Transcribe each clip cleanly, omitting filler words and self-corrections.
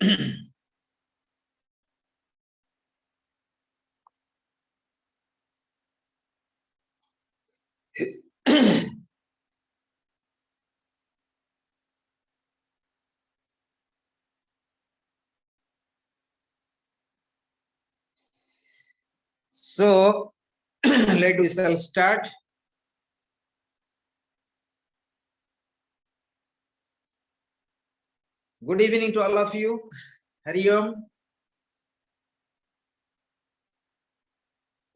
So let we shall start. Good evening to all of you. Hari Om.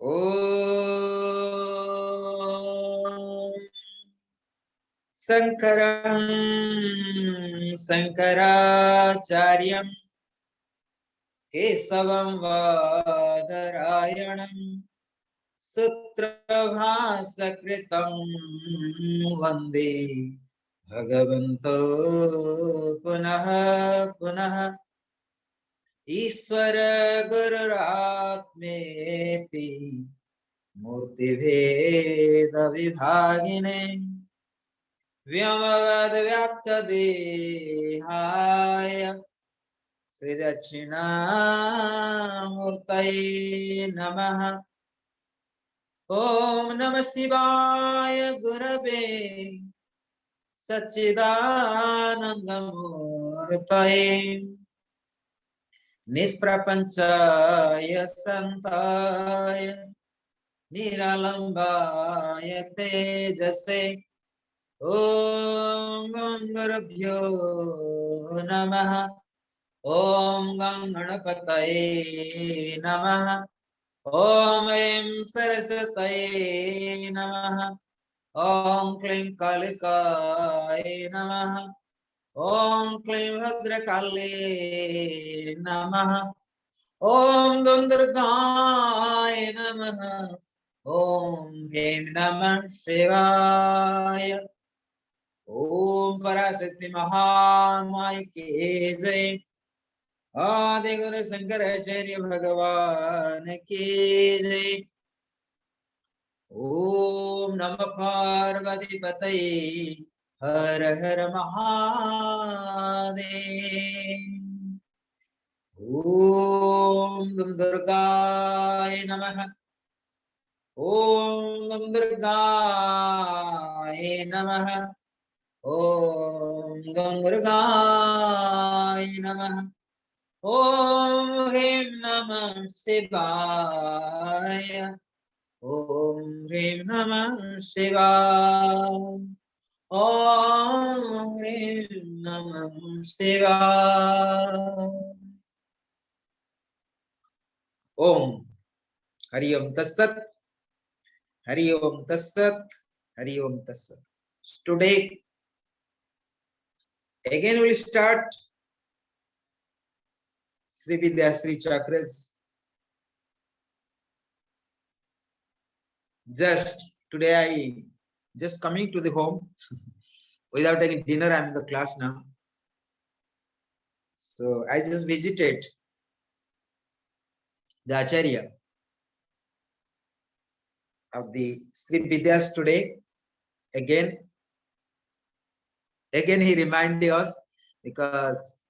Om Sankaram Sankaracharyam Kesavam Vadarayanam Sutrabhasakritam Vande Bhagavanto Punaha Punaha ईश्वर गुरुरात्मेति मूर्तिभेद विभागिने व्योमवद् व्याप्त देहाय श्री दक्षिणामूर्तये नमः। ओम नमः शिवाय गुरवे सच्चिदानंदमूर्तये निष्प्रपंचाय संताय निरालंबाय तेजसे ओम गुरुभ्यो नमः। ओम गणपतये नमः। ओम ऐं सरस्वतये नमः। ओम क्लीं कालिकाय नमः। ओम क्लीं भद्रकाले नमः। ओम दुर्गाय नमः। ओम ह्रीं नमः शिवाय। ओम पराशक्ति महामाई की जय। आदि गुरु शंकराचार्य भगवान की जय। ओम नमः पार्वती पतये हर हर महादेव। ओम दुर्गाय नमः। ओम दुर्गाय नमः। ओम दुर्गाय नमः। ओम ह्रीं नमः शिवाय। ओम ह्रीं नमः शिवाय। ओम ह्रीं नमः शिवाय। ओम हरि ओम तत्सत्। हरि ओम तत्सत्। हरि ओम तत्सत्। Today again we'll start Sri Vidya Sri Chakras. Just today I just coming to the home without taking dinner. I'm in the class now, so I just visited the Acharya of the Sri Vidyas today. Again he reminded us because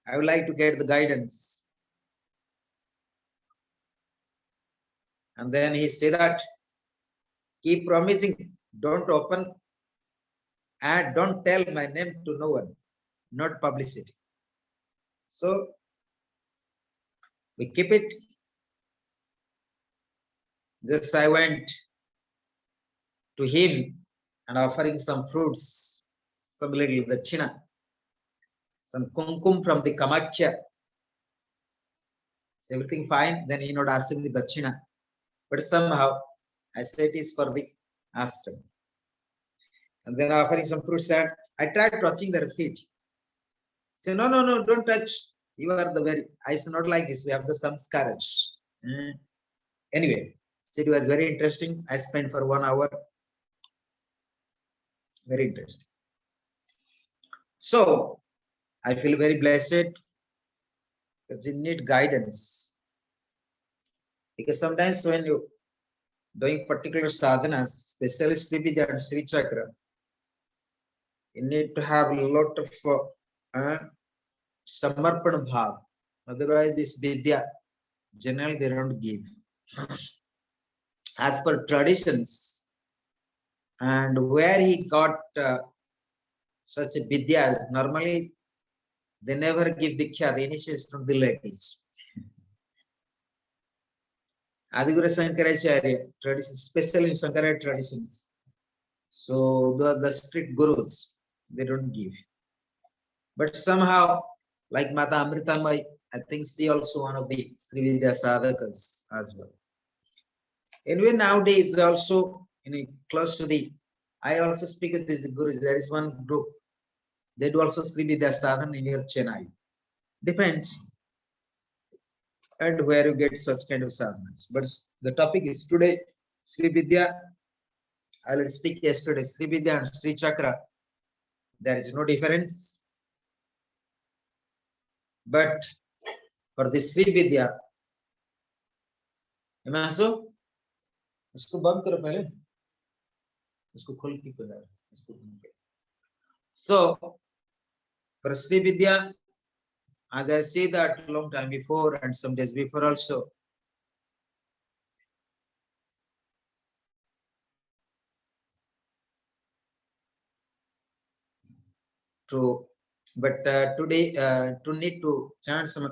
I would like to get the guidance. And then he said that keep promising, don't open and don't tell my name to no one, not publicity. So we keep it. Just I went to him and offering some fruits, some little dachina, some kumkum from the Kamakhya. Is everything fine? Then he not asking the dachina, but somehow I said it is for the ashram. And then offering some fruits, and I tried touching their feet. Say no, don't touch. You are the very. I said not like this. We have the samskaraj. Anyway, so it was very interesting. I spent for 1 hour. Very interesting. So I feel very blessed because you need guidance. Because sometimes when you doing particular sadhanas, especially Sri Vidya and Sri Chakra, you need to have a lot of samarpan bhav, Otherwise, this Vidya, generally they don't give. As per traditions, and where he got such a Vidya, normally they never give Diksha, the initiation from the ladies. Adigura Sankaracharya traditions, especially in Sankaracharya traditions. So the strict gurus, they don't give. But somehow, like Mata Amritamai, I think she also one of the Sri Vidya sadhakas as well. Anyway, nowadays also close to the, I also speak with the gurus. There is one group, they do also Sri Vidya sadhana near Chennai. Depends and where you get such kind of sadhanas. But the topic is today Sri Vidya. I will speak yesterday. Sri Vidya and Sri Chakra. There is no difference. But for the Sri Vidya, उसको बंद करो पहले, उसको खोल के करो, इसको बंद करो. So for Sri Vidya, as I say that long time before and some days before also, but today to need to chant some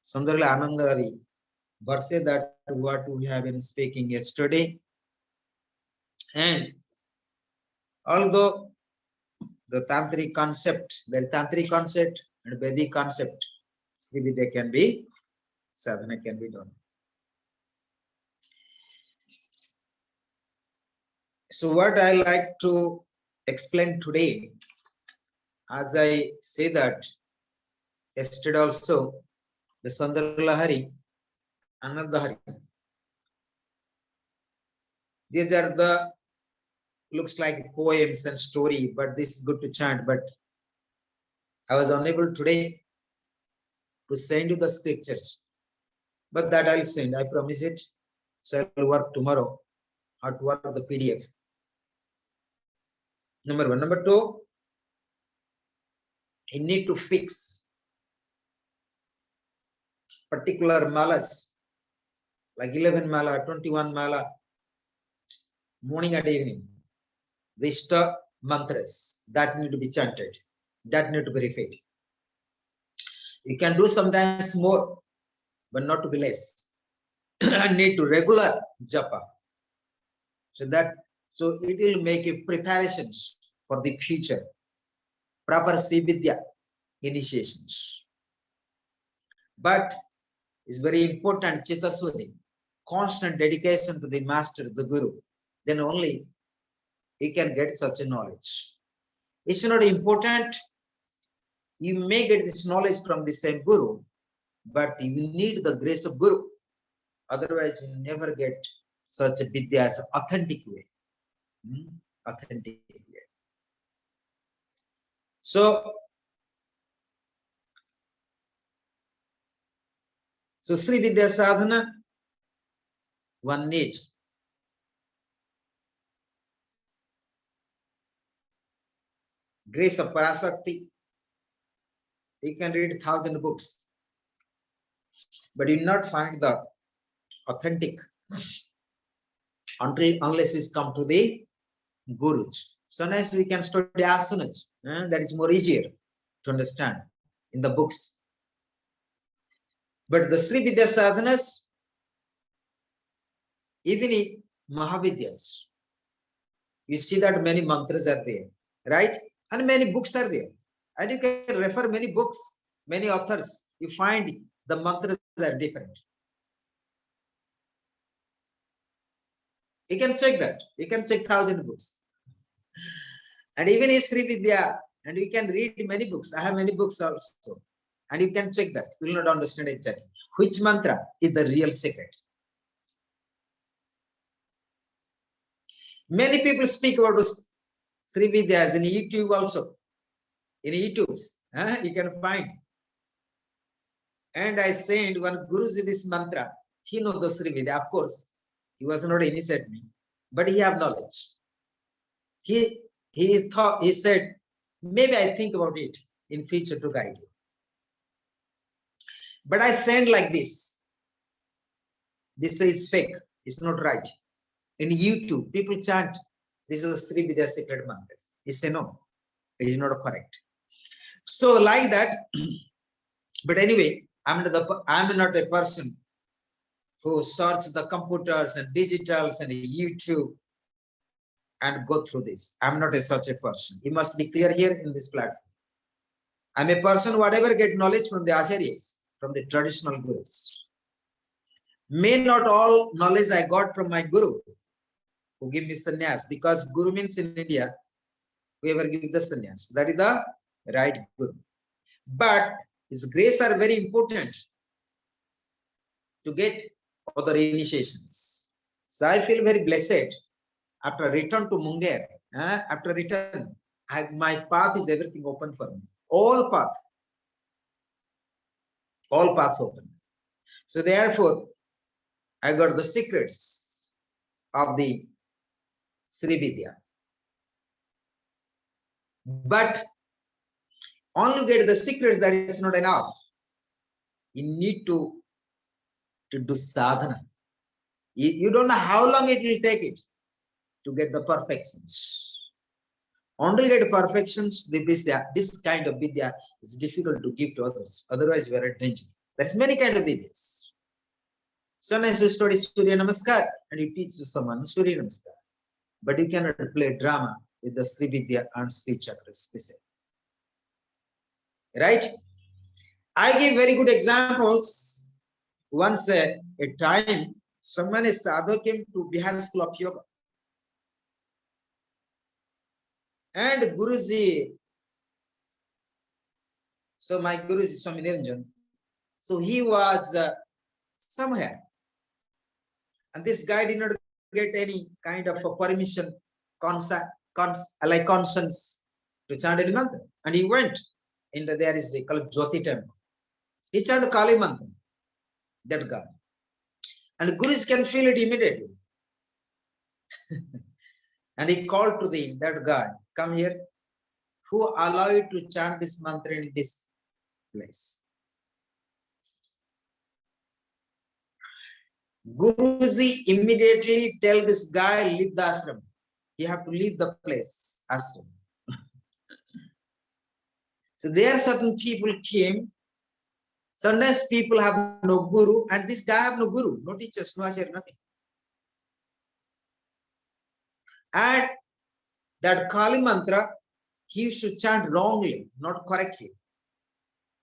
Sundarla Anandari verse that what we have been speaking yesterday. And although the Tantric concept, the Tantric concept and Vedic concept, Sri Vidya can be, sadhana can be done. So what I like to explain today, as I say that yesterday also, the Sundarlahari, Anandahari, these are the, looks like poems and story, but this is good to chant. But I was unable today to send you the scriptures, but that I'll send, I promise it. So I'll work tomorrow how to work the PDF. Number one. Number two, you need to fix particular malas, like 11 mala, 21 mala, morning and evening. The Ishta mantras that need to be chanted, that need to be repeated. You can do sometimes more, but not to be less. Need to regular japa. So it will make a preparations for the future. Proper Sri Vidya initiations. But it's very important, Chitaswati, constant dedication to the master, the guru. Then only he can get such a knowledge. It's not important. You may get this knowledge from the same guru, but you need the grace of guru. Otherwise, you never get such a vidya as authentic way. Authentic way. So Sri Vidya sadhana, one needs grace of Parasakti. You can read 1,000 books, but you will not find the authentic unless it's come to the gurus. Sometimes we can study asanas, that is more easier to understand in the books. But the Sri Vidya sadhanas, even in Mahavidyas, you see that many mantras are there, right? And many books are there. And you can refer many books, many authors. You find the mantras are different. You can check that. You can check 1,000 books. And even in Sri Vidya, and you can read many books. I have many books also. And you can check that. You will not understand exactly which mantra is the real secret. Many people speak about Sri Vidyas in YouTube also. In YouTube, you can find. And I sent one Guruji this mantra. He knows the Sri Vidya, of course. He was not initiated me, but he have knowledge. He said, maybe I think about it in future to guide you. But I send like this. This is fake. It's not right. In YouTube, people chant, this is a Sri Vidya secret mantras. He say no, it is not correct. So like that, but anyway, I'm not a person who search the computers and digitals and YouTube and go through this. I'm not such a person. You must be clear here in this platform. I'm a person whatever get knowledge from the acharyas, from the traditional gurus. May not all knowledge I got from my guru who give me sannyas, because guru means in India, whoever give the sannyas, that is the right guru. But his grace are very important to get other initiations. So I feel very blessed after return to Munger. After return, my path is everything open for me. All paths open. So therefore, I got the secrets of the Sri Vidya. But only get the secrets, that is not enough. You need to do sadhana. You don't know how long it will take it to get the perfections. Only get perfections, the vidya, this kind of vidya is difficult to give to others. Otherwise, we are at danger. There's many kind of vidyas. Sometimes you study Surya Namaskar and you teach to someone Surya Namaskar. But you cannot play drama with the Sri Vidya and Sri Chakras. Right? I give very good examples. Once a time, someone, a sadhu, came to Bihar School of Yoga. And Guruji, so my Guru is Swami Niranjan. So he was somewhere. And this guy did not get any kind of a permission, like conscience to chant any mantra. And he went in there is a called Jyoti temple. He chanted Kali mantra, that guy. And Gurus can feel it immediately. And he called to that guy, come here, who allow you to chant this mantra in this place? Guruji immediately tell this guy, leave the ashram. You have to leave the place, ashram. So there are certain people came. Sometimes people have no guru, and this guy have no guru, no teachers, no acharya, nothing. And that Kali mantra, he should chant wrongly, not correctly.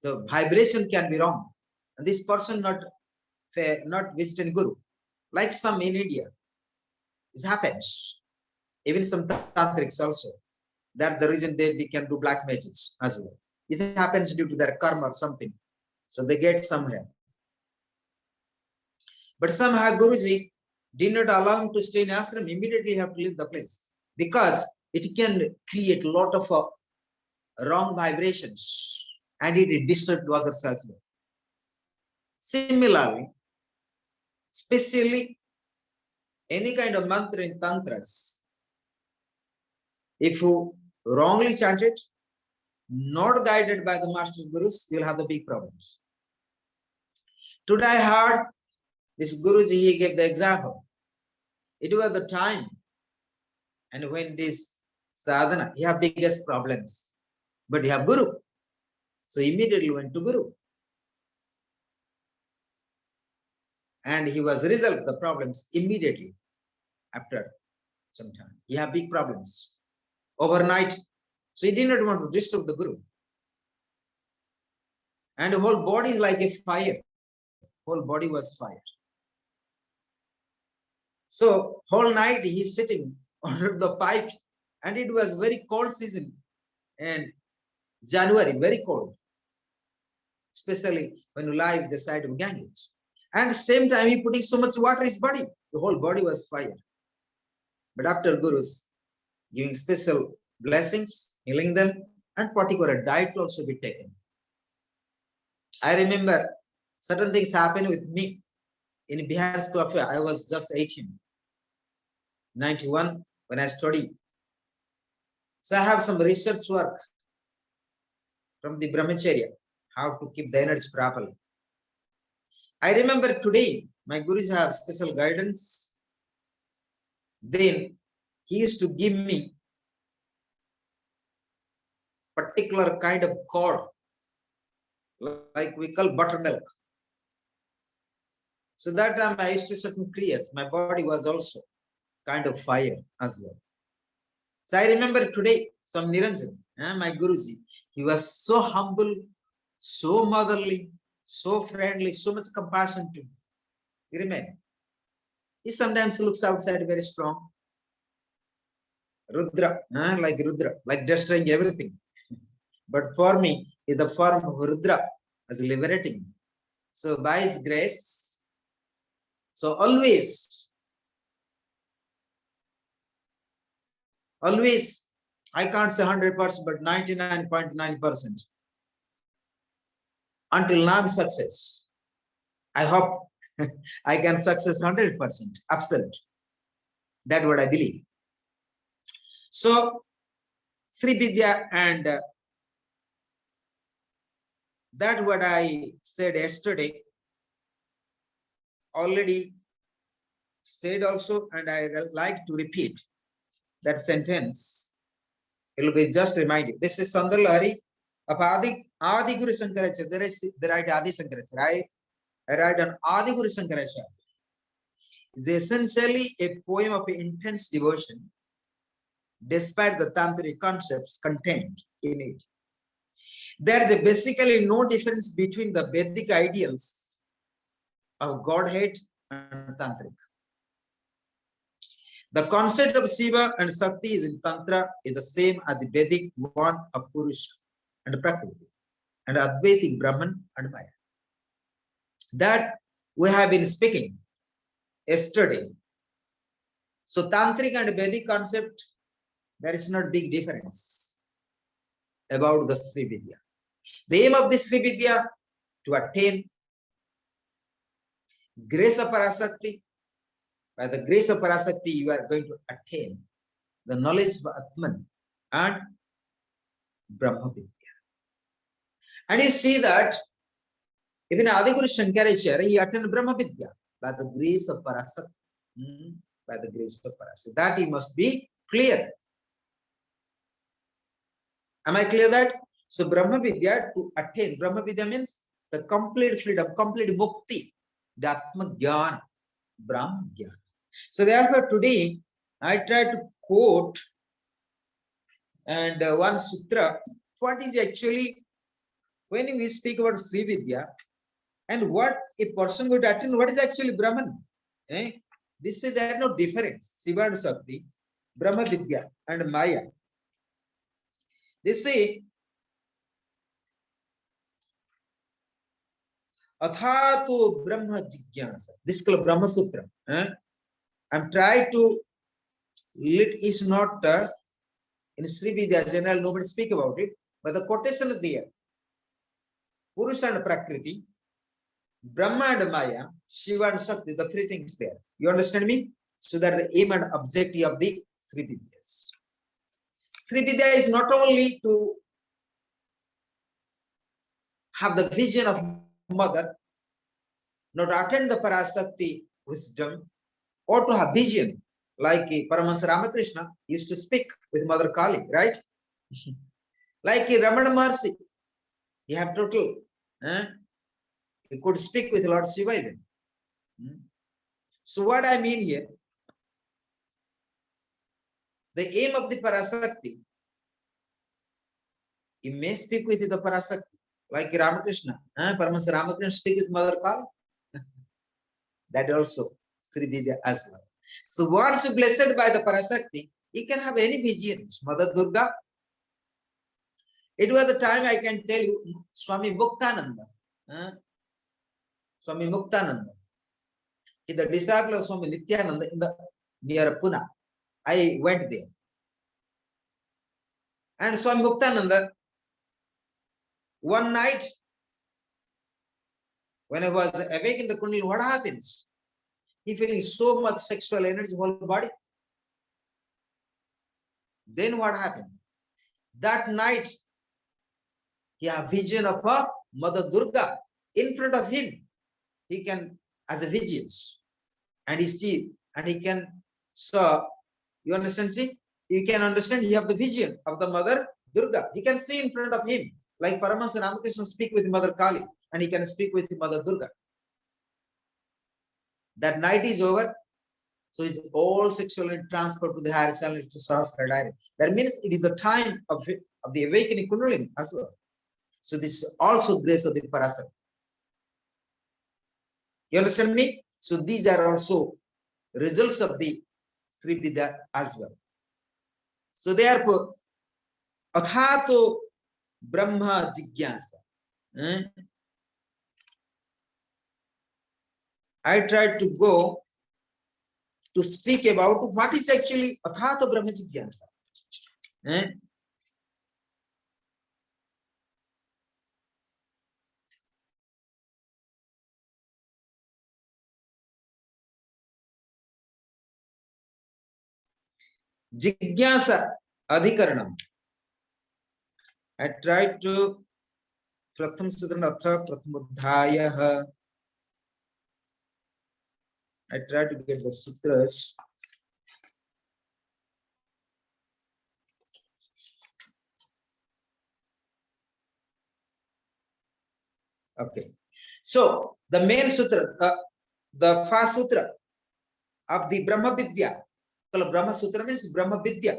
The vibration can be wrong. And this person not visiting guru. Like some in India. This happens. Even some tantrics also. That's the reason they can do black magic as well. It happens due to their karma or something. So they get somewhere. But somehow Guruji did not allow him to stay in ashram. Immediately have to leave the place. Because it can create a lot of wrong vibrations. And it disturbs to others as well. Similarly, especially any kind of mantra in tantras, if you wrongly chant it, not guided by the master gurus, you'll have the big problems. Today I heard this Guruji, he gave the example. It was the time, and when this sadhana, he have biggest problems, but he have guru, so immediately went to guru, and he was resolved the problems immediately after some time. He have big problems overnight, so he did not want to disturb the guru, and the whole body is like a fire. Whole body was fire. So whole night he's sitting under the pipe, and it was very cold season, and January, very cold, especially when you lie at the side of Ganges. And same time he putting so much water in his body, the whole body was fire. But after Gurus giving special blessings, healing them, and particular diet will also be taken. I remember certain things happened with me in Bihar School of Yoga. I was just 18, 91 when I studied. So I have some research work from the Brahmacharya, how to keep the energy properly. I remember today my gurus have special guidance. Then he used to give me particular kind of cord, like we call buttermilk. So that time I used to certain prayers. My body was also kind of fire as well. So I remember today some Niranjan, my Guruji, he was so humble, so motherly, so friendly, so much compassion to me. You remember? He sometimes looks outside very strong. Rudra, like destroying everything. But for me, is the form of Rudra as liberating. So by his grace, so always, I can't say 100%, but 99.9%. Until now, I'm success. I hope I can success 100%. Absolute. That's what I believe. So, Sri Vidya, and that what I said yesterday, already said also, and I like to repeat that sentence. It will be just remind you. This is Sundar Lahari of Adi Guru Shankaracharya. There write Adi Shankaracharya. I write on Adi Guru Shankaracharya. It's essentially a poem of intense devotion, despite the tantric concepts contained in it. There is basically no difference between the Vedic ideals of Godhead and Tantric. The concept of Shiva and Shakti is in Tantra is the same as the Vedic one of Purusha and Prakriti, and Advaitic Brahman and Maya. That we have been speaking yesterday. So Tantric and Vedic concept, there is not big difference about the Sri Vidya. The aim of the Sri Vidya to attain grace of Parasakti. By the grace of Parasakti, you are going to attain the knowledge of Atman and Brahma Vidya. And you see that even Adiguru Shankaracharya, he attained Brahma Vidya by the grace of Parasakti. By the grace of Parasakti. That he must be clear. Am I clear that? So Brahma Vidya, to attain Brahma Vidya means the complete freedom, complete mukti, the Atma Jnana, Brahma Jnana. So therefore today I try to quote and one sutra. What is actually, when we speak about Sri Vidya and what a person would attain, what is actually Brahman? This is there no difference. Shiva and Shakti, Brahma Vidya and Maya. They say Athato Brahma Jigyasa. This is called Brahma Sutra. I'm trying to, it is not in Sri Vidya general, nobody speak about it, but the quotation is there. Purusha and Prakriti, Brahma and Maya, Shiva and Shakti, the three things there. You understand me? So that the aim and objective of the Sri Vidyas. Sri Vidya is not only to have the vision of mother, not to attain the Parasakti wisdom, or to have vision like Paramahansa Ramakrishna used to speak with Mother Kali, right? Like Ramana Maharshi, he have total, he could speak with Lord Shiva even. So what I mean here, the aim of the Parasakti, he may speak with the Parasakti, like Ramakrishna, Paramahansa Ramakrishna speak with Mother Kali. That also Sri Vidya as well. So once blessed by the Parasakti, he can have any visions. Mother Durga. It was the time I can tell you, Swami Muktananda. Swami Muktananda. He the disciple of Swami Nityananda in the near Pune. I went there. And Swami Muktananda, one night, when I was awake in the Kundalini, what happens? He feeling so much sexual energy, whole body. Then what happened? That night, he had vision of Mother Durga in front of him. he can, as a visions, and he see, and he can saw, you understand, see, you can understand, he have the vision of the mother Durga. He can see in front of him, like Paramahansa Ramakrishna speak with Mother Kali, and he can speak with Mother Durga. That night is over, so it's all sexually transferred to the higher channel to Sahasra direct. That means it is the time of the awakening Kundalini as well. So this is also grace of the Parasara. You understand me? So these are also results of the Sri Vidya as well. So therefore, Athato Brahma Jigyasa. I tried to go to speak about what is actually Athato Brahma Jigyasa. Jigyasa Adhikaranam. I tried to Pratham Sudranatha Prathamodhaya. I tried to get the sutras. Okay. So the main sutra, the first sutra of the Brahma Vidya. Brahma Sutra means Brahma Vidya.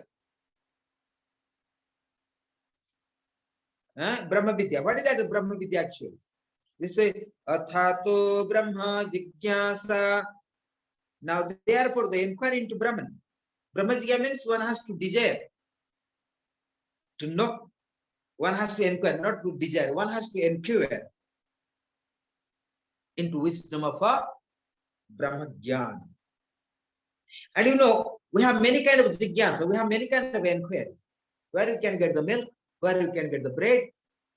Brahma Vidya. What is that Brahma Vidya actually? This is Athato Brahma Jigyasa. Now, therefore, the inquiry into Brahman. Brahma Jigya means one has to desire, to know. One has to inquire, not to desire. One has to inquire into wisdom of a Brahma Jnana. And you know, we have many kind of jigyasa, we have many kind of inquiry. Where you can get the milk, where you can get the bread,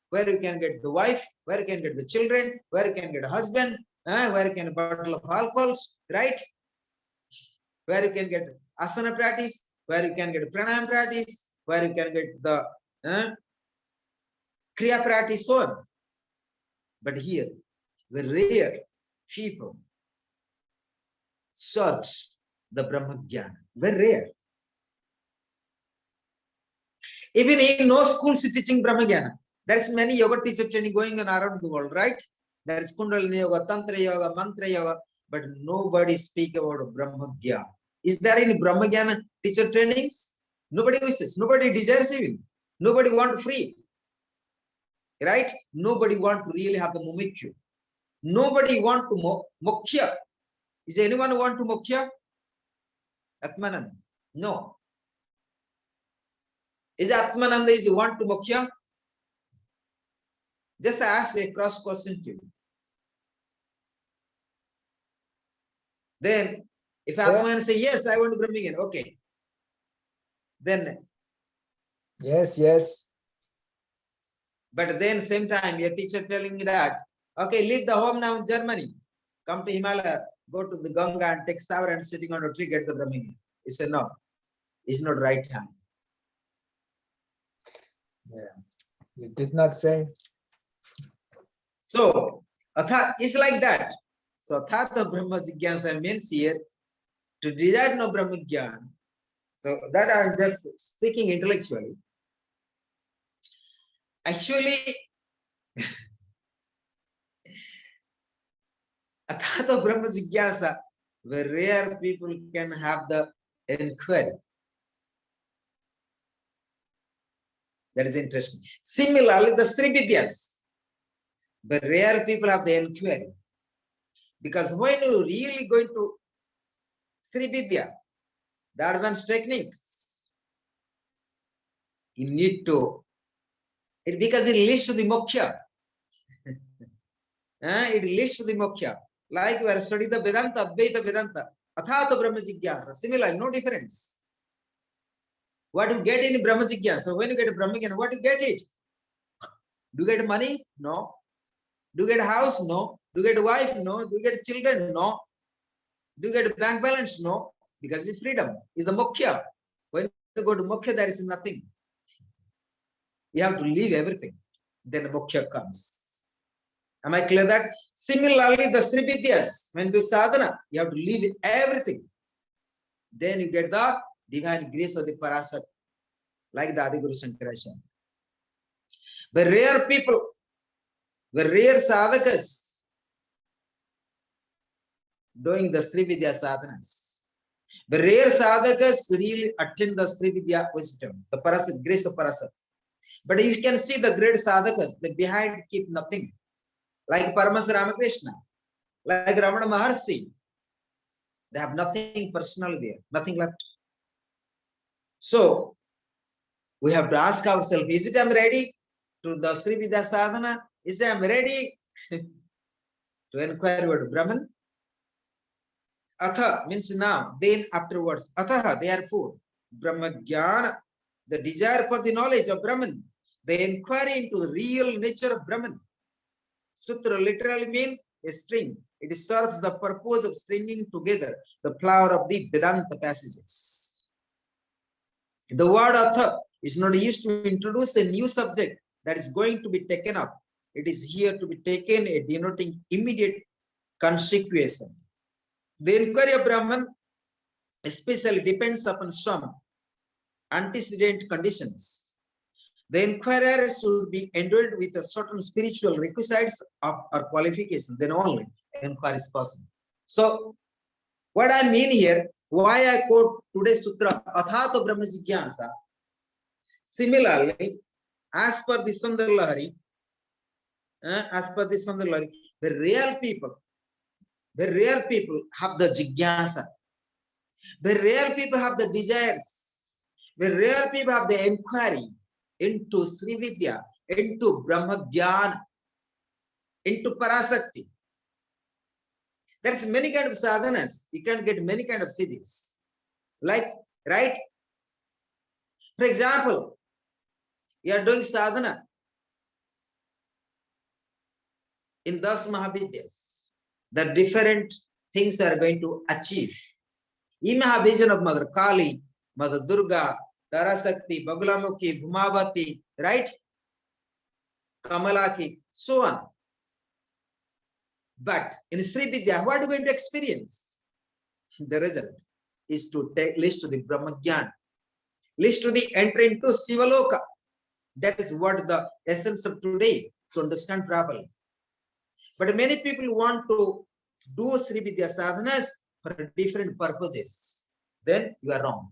where you can get the wife, where you can get the children, where you can get a husband, where you can get a bottle of alcohols, right? Where you can get asana practice, where you can get pranayama practice, where you can get the kriya practice, so on. But here, the rare people search the Brahma Jnana, very rare. Even in no schools teaching Brahma Jnana, there is many yoga teacher training going on around the world, right? There is Kundalini Yoga, Tantra Yoga, Mantra Yoga, but nobody speak about Brahma Jnana. Is there any Brahma Jnana teacher trainings? Nobody wishes, nobody desires even. Nobody want free, right? Nobody want to really have the mumikyu. Nobody want to moksha. Is anyone want to moksha? Atmananda? No. Is Atmananda is want to moksha? Just ask a cross question to you. Then, if Atmananda say yes, I want to Brahma Jnana, okay. Then yes. But then same time, your teacher telling me that, okay, leave the home now in Germany, come to Himalaya, go to the Ganga and take shower and sitting on a tree, get the Brahma Jnana. He said, no, it's not right time. Yeah, you did not say. So, it's like that. So, Athatha Brahma Jigyasa means here to desire no Brahma Jnana. So, that I'm just speaking intellectually. Actually, Athatha Brahma Jigyasa, where rare people can have the inquiry. That is interesting. Similarly, the Sri Vidyas, the rare people have the inquiry. Because when you really going to Sri Vidya, the advanced techniques, you need to, because it leads to the moksha. It leads to the moksha. Like you are studying the Vedanta, Advaita Vedanta, Athatha Brahma Jigyasa, similar, no difference. What you get in Brahma Jigyasa, when you get a Brahma Jnana, what you get it? Do you get money? No. Do you get a house? No. Do you get a wife? No. Do you get children? No. Do you get a bank balance? No. Because it's freedom, it's the moksha. When you go to moksha, there is nothing. You have to leave everything. Then the moksha comes. Am I clear that? Similarly, the Sri Vidyas, when you do sadhana, you have to leave everything. Then you get the divine grace of the Parasat, like the Adiguru Shankaracharya. The rare people, the rare sadhakas doing the Sri Vidya sadhanas. The rare sadhakas really attend the Sri Vidya wisdom, the Parasat, grace of Parasat. But you can see the great sadhakas, like behind keep nothing. Like Paramas Ramakrishna, like Ramana Maharshi. They have nothing personal there, nothing left. So we have to ask ourselves, is it I'm ready to the Sri Vidya sadhana? Is it I'm ready to inquire about Brahman? Atha means now, then afterwards. Atha, therefore, Brahma Jnana, the desire for the knowledge of Brahman, the inquiry into the real nature of Brahman. Sutra literally means a string. It serves the purpose of stringing together the flower of the Vedanta passages. The word Atha is not used to introduce a new subject that is going to be taken up. It is here to be taken, a denoting immediate consequation. The inquiry of Brahman especially depends upon some antecedent conditions. The inquirer should be endowed with a certain spiritual requisites of or qualification, then only inquiry is possible. So, what I mean here, why I quote today's sutra, Athato Brahma Jigyasa. Similarly, as per the Sundar Lahari, the real people have the jigyasa. The real people have the desires. The real people have the inquiry into Sri Vidya, into Brahma Jnana, into Parasakti. There's many kind of sadhanas. You can get many kind of siddhis. Like, right? For example, you are doing sadhana in Das Mahavidyas. The different things are going to achieve. You may have vision of Mother Kali, Mother Durga, Tarasakti, Bagalamukhi, Bhumavati, right? Kamalaki, so on. But in Sri Vidya, what are you going to experience? The result is to take list to the Brahma Jnana, list to the entry into Sivaloka. That is what the essence of today to understand properly. But many people want to do Sri Vidya sadhanas for different purposes. Then you are wrong.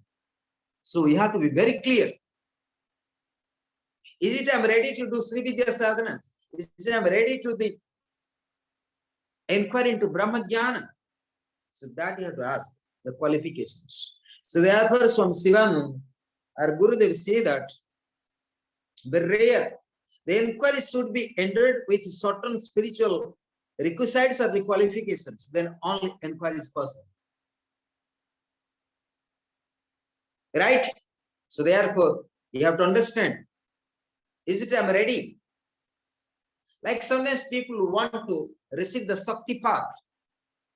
So you have to be very clear. Is it I'm ready to do Sri Vidya sadhanas? Is it I'm ready to the inquiry into Brahma Jnana? So that you have to ask the qualifications. So therefore, from Sivanand, our Gurudev say that the inquiry should be entered with certain spiritual requisites or the qualifications. Then only inquiry is possible. Right? So therefore, you have to understand, is it I'm ready? Like sometimes people want to receive the Sakti path,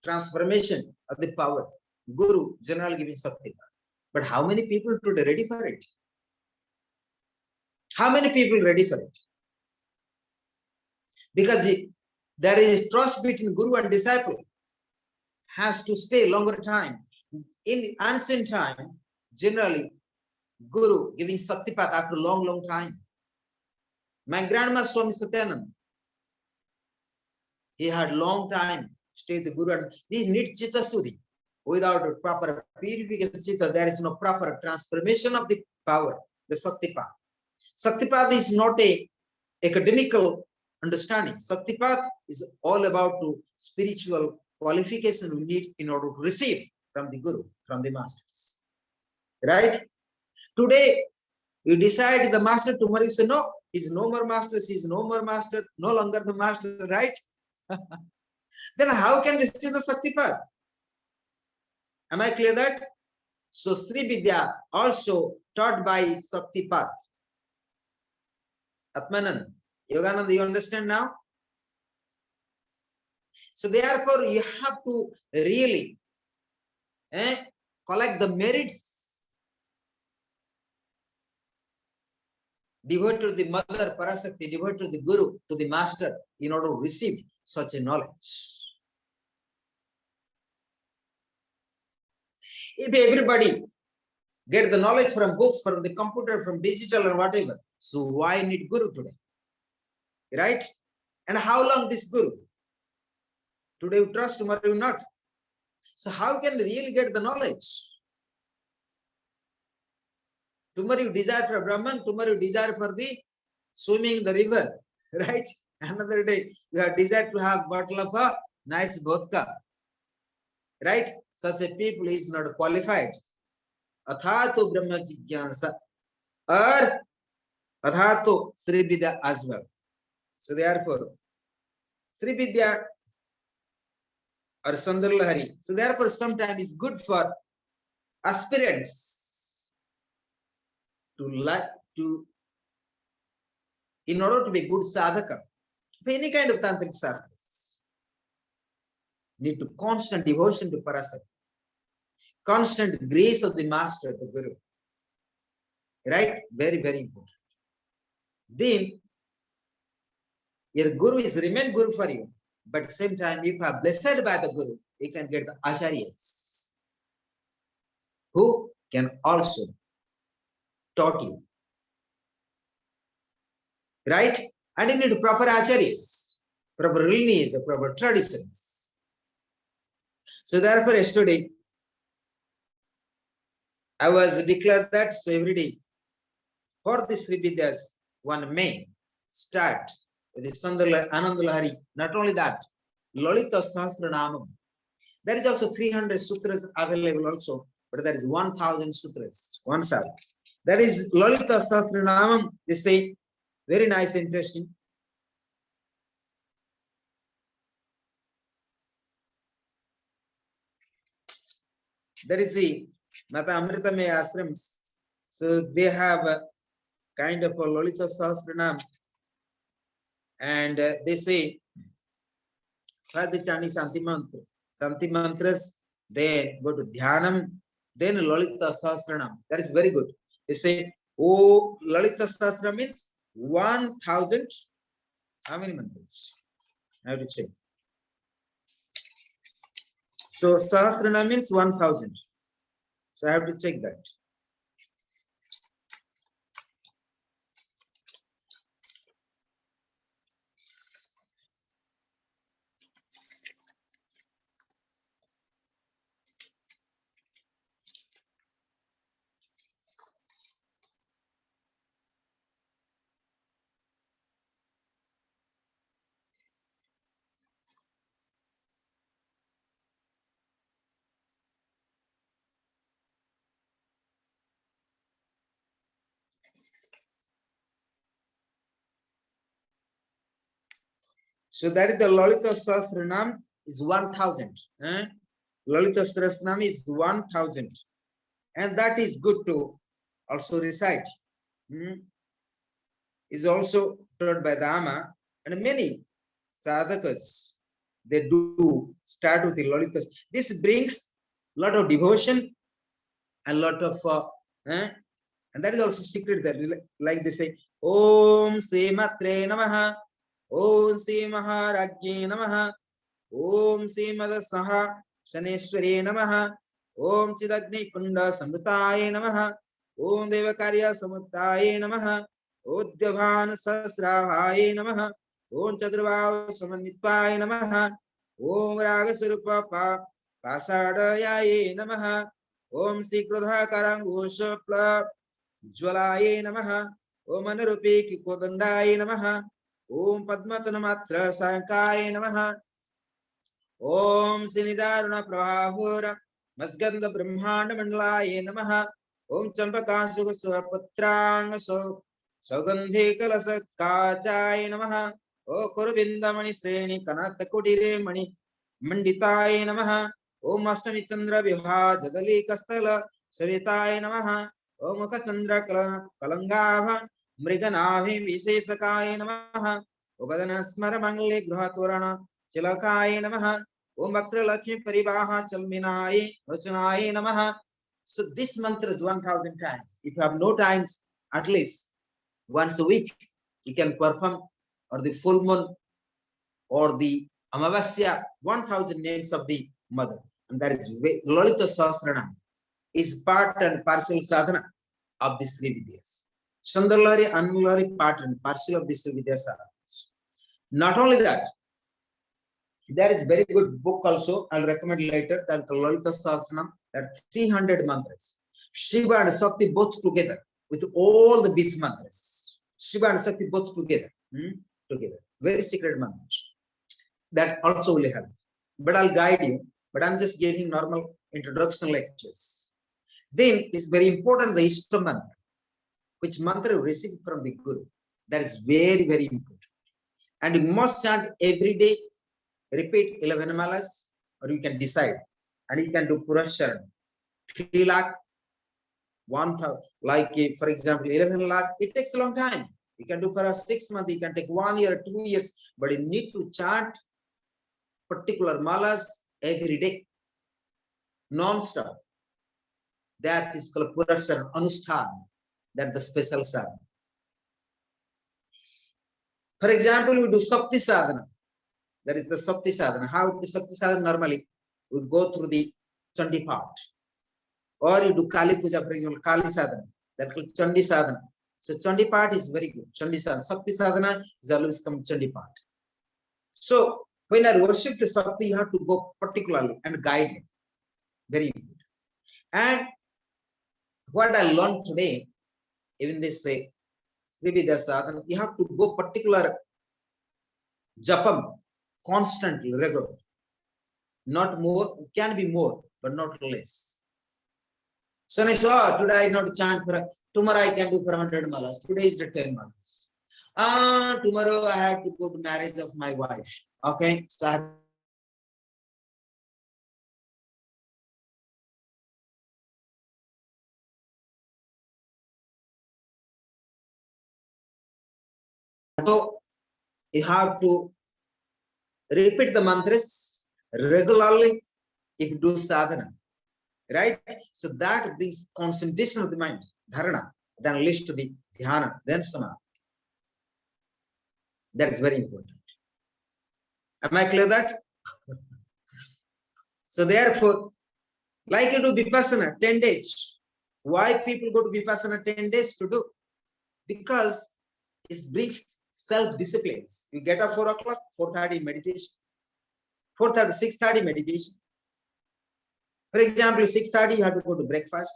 transformation of the power. Guru generally giving Sakti path. But how many people today ready for it? How many people ready for it? Because there is trust between Guru and disciple has to stay longer time. In ancient time, generally, Guru giving Sakti path after long time. My grandma Swami Satyanand, he had long time stay the Guru and he need Chitta Suddhi. Without a proper purification Chitta, there is no proper transformation of the power, the Sakti path. Sakti path is not a academical understanding. Sakti path is all about to spiritual qualification we need in order to receive from the Guru, from the masters. Right? Today, you decide the master, tomorrow you say, no, he's no more master, he's no more master, no longer the master, right? Then how can we see the Sakti path? Am I clear that? So Sri Vidya also taught by Sakti path. Atmanand, Yogananda, you understand now? So therefore, you have to really collect the merits. devoted to the mother Parasakti, devoted to the Guru, to the master, in order to receive such a knowledge. If everybody get the knowledge from books, from the computer, from digital or whatever, so why need Guru today? Right? And how long this Guru? Today you trust, tomorrow you not. So how can you really get the knowledge? Tomorrow you desire for Brahman, tomorrow you desire for the swimming in the river, right? Another day you have desire to have bottle of a nice vodka, right? Such a people is not qualified. Athato Brahma Jigyansa or Athato Sri Vidya as well. So therefore, Sri Vidya or Sundar Lahari. So therefore, sometimes it's good for aspirants to in order to be good sadhaka for any kind of tantric shastras, need to constant devotion to Parasakti, constant grace of the master, the Guru. Right? Very, very important. Then your Guru is remain Guru for you, but at the same time, if you are blessed by the Guru, you can get the acharyas who can also taught you. Right? And you need proper acharyas, proper lineage, proper traditions. So therefore, yesterday, I was declared that so every day for the Sri Vidyas, 1 May, start with the Sundar Ananda Lahari. Not only that, Lalita Sahasranamam. There is also 300 sutras available also, but there is 1000 sutras, 1,000. That is Lalita Sahasranamam, they say, very nice, interesting. That is the Mata Amritame ashrams. So they have a kind of a Lalita Sahasranam, and they say, Chani Santi Mantra. Santi Mantras, then go to Dhyanam, then Lalita Sahasranam. That is very good. They say, oh, Lalita Sahasranam means 1000. How many mantras? I have to check. So Sahasranam means 1000. So I have to check that. So that is the Lalita Sahasranam is 1000. Lalita Sahasranam is 1000. And that is good to also recite. Is also taught by the Ama, and many sadhakas, they do start with the Lalitas. This brings a lot of devotion and lot of, and that is also secret that like they say, Om Sri Matre Namaha, Om Sri Maharajye Namaha, Om Sri Madasaha Shaneshwari Namaha, Om Chidagni Kunda Samvitaye Namaha, Om Devakarya Samutaye Namaha, Uddhavan Sasrahaye Namaha, Om Chadravav Samanitvaye Namaha, Om Ragasurupa Pasadayaye Namaha, Om Sri Krodha Karangosha Jwalaye Namaha, Om Anarupi Kodandaye Namaha, Om Padmatanamatra Sankaye Namaha, Om Sinidaruna Pravahura Masganda Brahmanda Mandalaye Namaha, Om Champakasuga Patranga Saugandhi Kalasa Kachai Namaha, O Kurvindamani Sreni Kanata Kudire Mani Manditaye Namaha, Om Astami Chandra Viha Jadali Kastala Savitaye Namaha, Om Mukachandra Kalangava Mriganavi Visesakaye Namaha, Obadana Smara Mangli Grahaturana Chilakaye Namaha, Om Bakra Lakshmi Parivaha Chalminaye Vachanaye Namaha. So this mantra is 1000 times. If you have no times, at least once a week you can perform, or the full moon, or the Amavasya, 1000 names of the mother. And that is Lalita Sahasranam is part and parcel sadhana of the Sri Vidyas. Sundarlari, Anulari, part and parcel of the Sri Vidyas sadhana. Not only that, there is very good book also, I'll recommend later, that Lalita Sahasranam, that 300 mantras. Shiva and Sakti both together, with all the beast mantras. Shiva and Sakti both together. Together. Very secret mantras. That also will help. But I'll guide you. But I'm just giving normal introduction lectures. Then it's very important, the Ishta mantra, which mantra you receive from the Guru. That is very, very important. And you must chant every day. Repeat 11 malas, or you can decide. And you can do Purasharan. 3 lakh, 1,000, like for example, 11 lakh, it takes a long time. You can do for a 6 months, you can take 1 year, 2 years, but you need to chant particular malas every day, non-stop. That is called Purasharan Anushthan. That's the special sadhana. For example, we do Sakti sadhana. That is the Sakti sadhana. How to Sakti sadhana? Normally, we go through the Chandi part. Or you do Kali Puja, for example, Kali sadhana. That's called Chandi sadhana. So Chandi part is very good. Chandi sadhana. Sakti sadhana is always come Chandi part. So when I worship the Sakti, you have to go particularly and guide it. Very good. And what I learned today, even this Sri Vidya sadhana, you have to go particular japam constantly, regularly. Not more, can be more, but not less. So I saw today I not chant for, tomorrow I can do for 100 malas. Today is the 10 malas. Tomorrow I have to go to marriage of my wife. Okay, so I have so you have to repeat the mantras regularly if you do sadhana, right? So that brings concentration of the mind, dharana, then leads to the dhyana, then samadhi. That is very important. Am I clear that? So therefore, like you do Vipassana 10 days. Why people go to Vipassana 10 days to do? Because it brings self-discipline. You get up 4 o'clock, 4:30 meditation. 4:30, 6:30 meditation. For example, 6:30 you have to go to breakfast.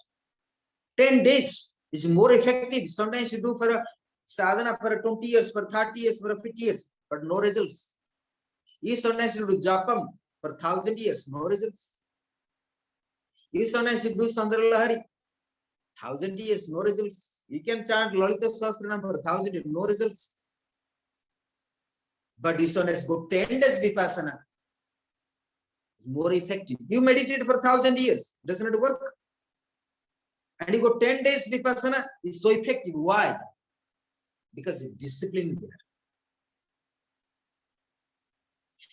10 days is more effective. Sometimes you do for a sadhana for 20 years, for 30 years, for 50 years, but no results. You sometimes you do japam for 1,000 years, no results. You sometimes you do Sandaralahari, 1,000 years, no results. You can chant Lalita Sahasranam for 1,000 years, no results. But you sometimes go 10 days Vipassana. It's more effective. You meditate for 1,000 years, doesn't it work? And you go 10 days Vipassana, it's so effective. Why? Because it's discipline there.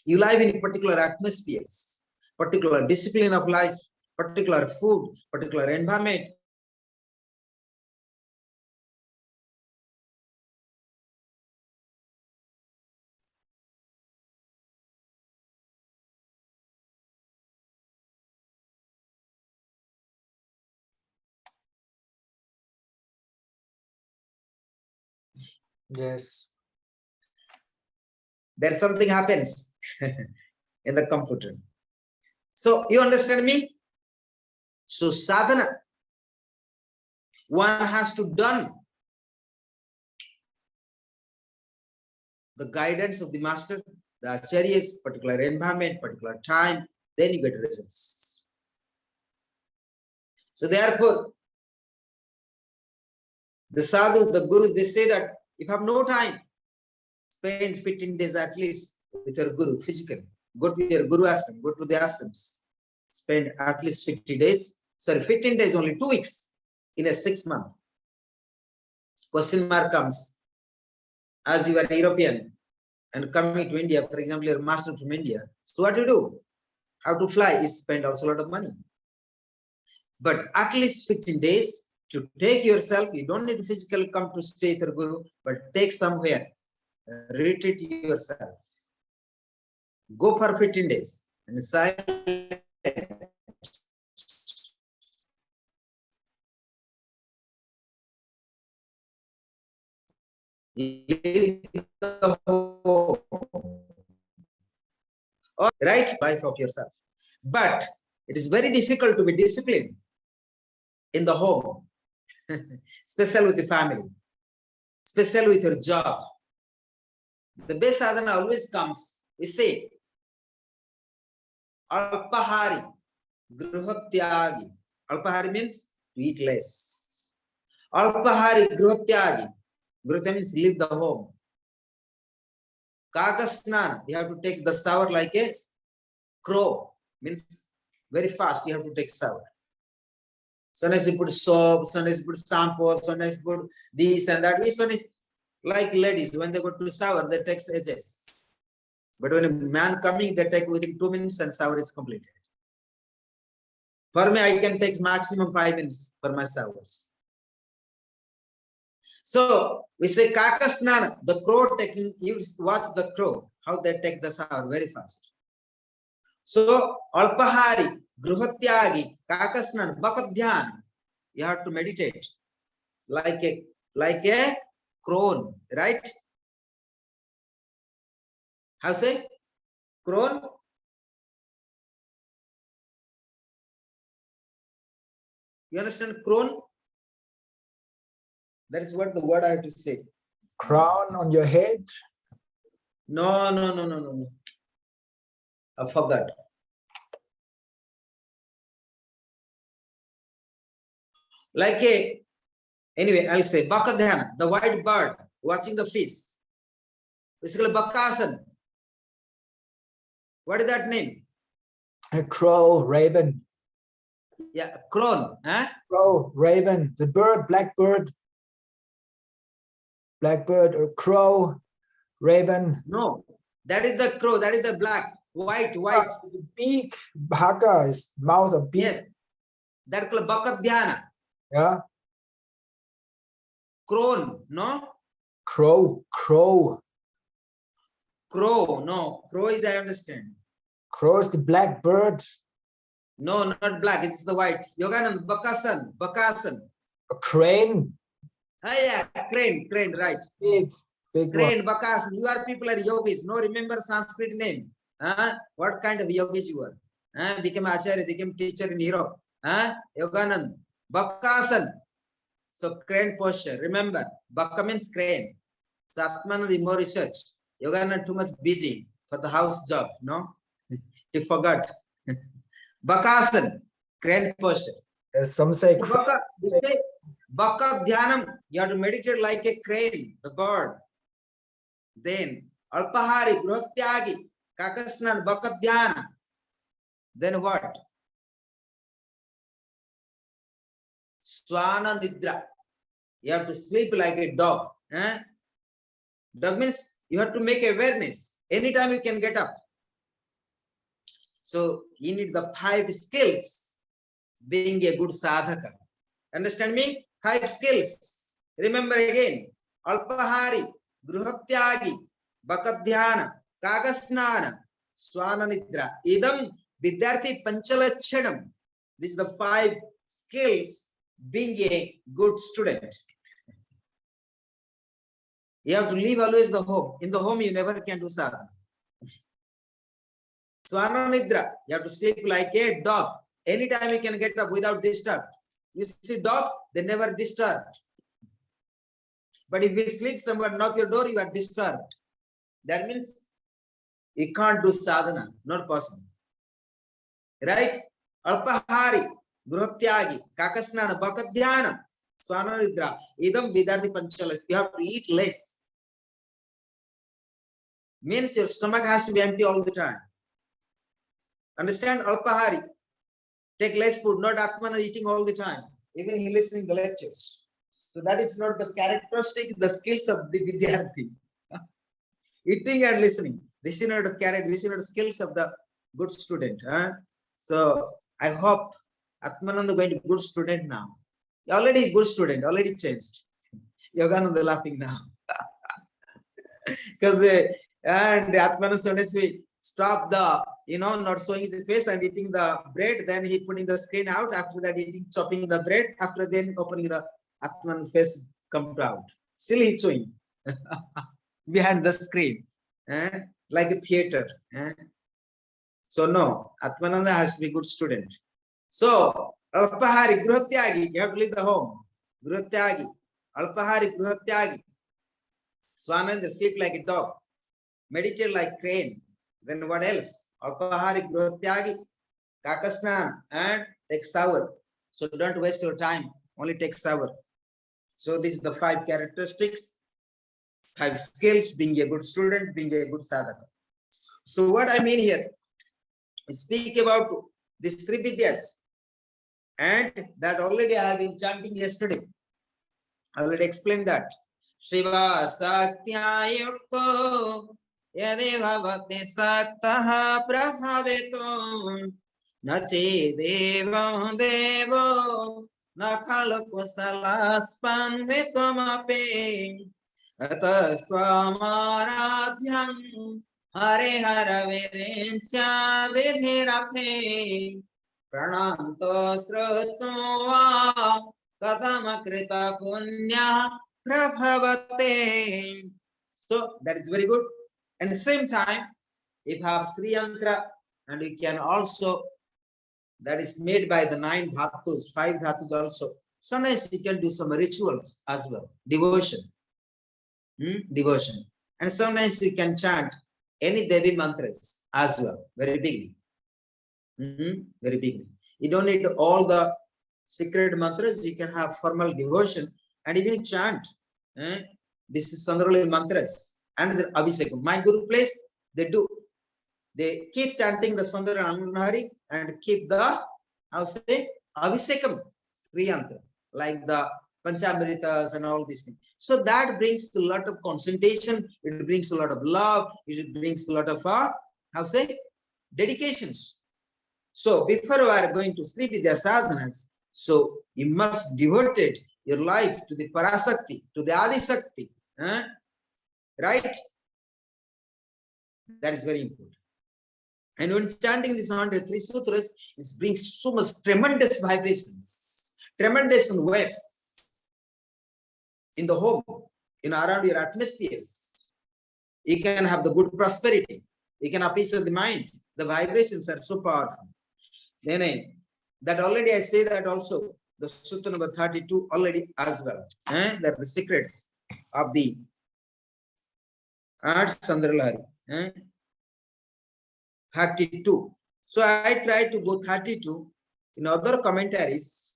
You live in particular atmospheres, particular discipline of life, particular food, particular environment. Yes. There's something happens in the computer. So you understand me? So sadhana, one has to done the guidance of the master, the acharyas, particular environment, particular time, then you get results. So therefore, the sadhu, the gurus, they say that if you have no time, spend 15 days at least with your guru physically. Go to your guru ashram, go to the ashrams. Spend at least 50 days. Sorry, 15 days, only 2 weeks in a 6 month. Question mark comes. As you are European and coming to India, for example, you're a master from India. So what do you do? How to fly is spend also a lot of money. But at least 15 days, To take yourself, you don't need to physically come to stay with your guru, but take somewhere, retreat yourself. Go for 15 days and silent. Leave the home. Or right life of yourself. But it is very difficult to be disciplined in the home, especially with the family, especially with your job. The best sadhana always comes, we say, Alpahari, Gruhatyagi. Alpahari means to eat less. Alpahari, Gruhatyagi. Gruhatya means leave the home. Kakasnana, you have to take the shower like a crow, means very fast, you have to take shower. Sometimes you put soap, sometimes you put shampoo, sometimes you put this and that. This one is like ladies, when they go to shower, they take ages. But when a man coming, they take within 2 minutes and shower is completed. For me, I can take maximum 5 minutes for my showers. So we say Kakasnana, the crow taking, you watch the crow, how they take the shower very fast. So Alpahari, Gruhatyagi, Kakasnan, Bakadhyan, you have to meditate like a crone, right? How say? Crone? You understand crone? That is what the word I have to say. Crown on your head? No. I forgot. Like a, anyway, I'll say Bakadhyana, the white bird watching the fish. Basically, Bakasan. What is that name? A crow, raven. Yeah, crone. Huh? Crow, raven, the bird, blackbird. Blackbird or crow, raven. No, that is the crow. That is the black, white. The beak, bhaka is mouth of beak. Yes, that called Bakadhyana. Yeah. Crone, no? Crow. Crow, no. Crow is, I understand. Crow is the black bird. No, not black. It's the white. Yoganand, Bakasan. A crane. Ah, yeah, crane, right. Big Crane, one. Bakasan. You are people are yogis. No, remember Sanskrit name. What kind of yogis you are? Became acharya, became teacher in Europe. Yoganand, Bakasan. So crane posture. Remember, Baka means crane. So Atmanand more research. Yoganand too much busy for the house job. No, he forgot. Bakasan, crane posture. Some say Baka Dhyanam, you have to meditate like a crane, the bird. Then Alpahari, Gruhatyagi, Kakasnan, Baka Dhyana. Then what? Swana Nidra. You have to sleep like a dog. Dog means you have to make awareness. Anytime you can get up. So you need the 5 skills being a good sadhaka. Understand me? 5 skills. Remember again. Alpahari, Gruhatyagi, Bakadhyana, Kagasnana, Swana Nidra. Idam Vidyarthi Panchalachanam. This is the 5 skills being a good student. You have to leave always the home. In the home, you never can do sadhana. Swana Nidra, you have to sleep like a dog. Anytime you can get up without disturb. You see dog, they never disturb. But if you sleep, someone knock your door, you are disturbed. That means you can't do sadhana, not possible. Right? Alpahari, Gruhatyagi, Kakasnana, Bakadhyana, Swana Nidra, Idam Vidyarthi Panchalas. You have to eat less. Means your stomach has to be empty all the time. Understand? Alpahari. Take less food, not Atmana eating all the time. Even he listening the lectures. So that is not the characteristic, the skills of the Vidyarthi. Eating and listening. This is not the character, this is not the skills of the good student. So I hope Atmananda is going to be a good student now. Already good student, already changed. Yogananda laughing now. Because and Atmanand Sonesvi stopped the, not showing his face and eating the bread. Then he putting the screen out. After that, eating, chopping the bread. After then opening the Atmanand face come out. Still he's showing behind the screen, like a theater. So no, Atmananda has to be good student. So Alpahari, Gruhatyagi, you have to leave the home. Gruhatyagi, Alpahari, Gruhatyagi. Swananda, sleep like a dog. Meditate like crane. Then what else? Alpahari, Gruhatyagi, Kakasnan, and take shower. So don't waste your time. Only take shower. So these are the 5 characteristics, 5 skills, being a good student, being a good sadhaka. So what I mean here, we speak about these 3 vidyas, and that already I have been chanting yesterday. I already explained that. Shiva Saktya Yadeva Bhakti Saktaha Prabhaveto Nache Devam Devo Nakhala Kusala Spanditamape Atastwamaradhyam Hare Hara Virincha Devirape Prananto Srutva Kadama Krita Punya Prabhavate. So that is very good. And at the same time, if you have Sri Yantra, and we can also, that is made by the 9 dhatus, 5 dhatus also. Sometimes you can do some rituals as well, devotion. Devotion. And sometimes you can chant any Devi mantras as well, very beginning. Very beginning. You don't need all the secret mantras, you can have formal devotion and even chant. This is Sandarali mantras and the Abhishekam. My Guru place, they do. They keep chanting the Sundara Anandahari and keep the, how say, Abhishekam, Sri Yantra, like the Panchamritas and all these things. So that brings a lot of concentration, it brings a lot of love, it brings a lot of, how say, dedications. So before we are going to Sri Vidya sadhanas, so you must devote your life to the Parasakti, to the Adi Shakti, right? That is very important. And when chanting these 103 sutras, it brings so much tremendous vibrations, tremendous waves in the home, around your atmospheres. You can have the good prosperity. You can have peace of the mind. The vibrations are so powerful. Then that already I say that also the Sutta number 32 already as well. That the secrets of the Art Sandaralari. 32. So I try to go 32 in other commentaries.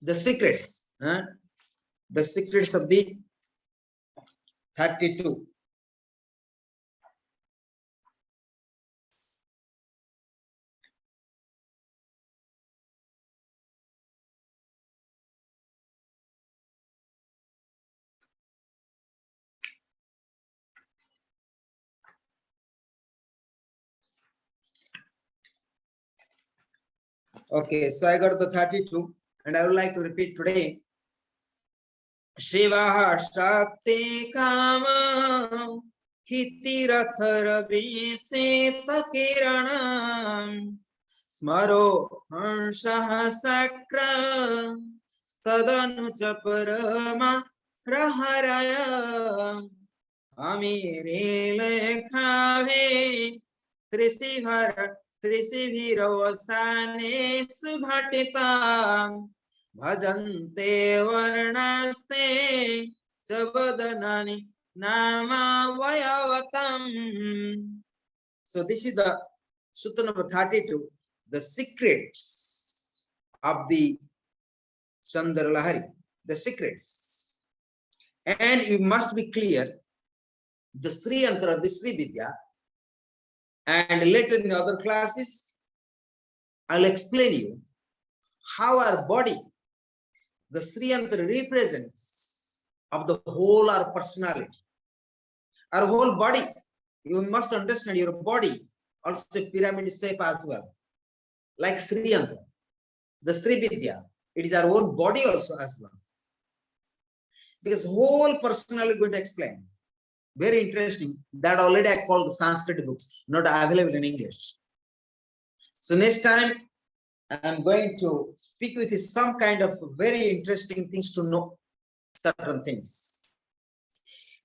The secrets of the 32. Okay, so I got the 32, and I would like to repeat today. Shiva Shakti Kama Hitirathara Visita Kiranam Smaro Hansha Sakra Stadanu Chaparama Praharaya Amire Lekhave Trisivhiravasane Sughatita Bhajante Varnaste Chabhadanani Nama Vayavatam. So this is the Sutta number 32, the secrets of the Chandralahari, the secrets. And you must be clear, the Sri Yantra, the Sri Vidya, and later in other classes, I'll explain you how our body, the Sri Yantra represents of the whole our personality. Our whole body, you must understand your body also pyramid shape as well, like Sri Yantra, the Sri Vidya. It is our own body also as well. Because whole personally going to explain. Very interesting. That already I called Sanskrit books, not available in English. So next time I'm going to speak with you some kind of very interesting things to know certain things.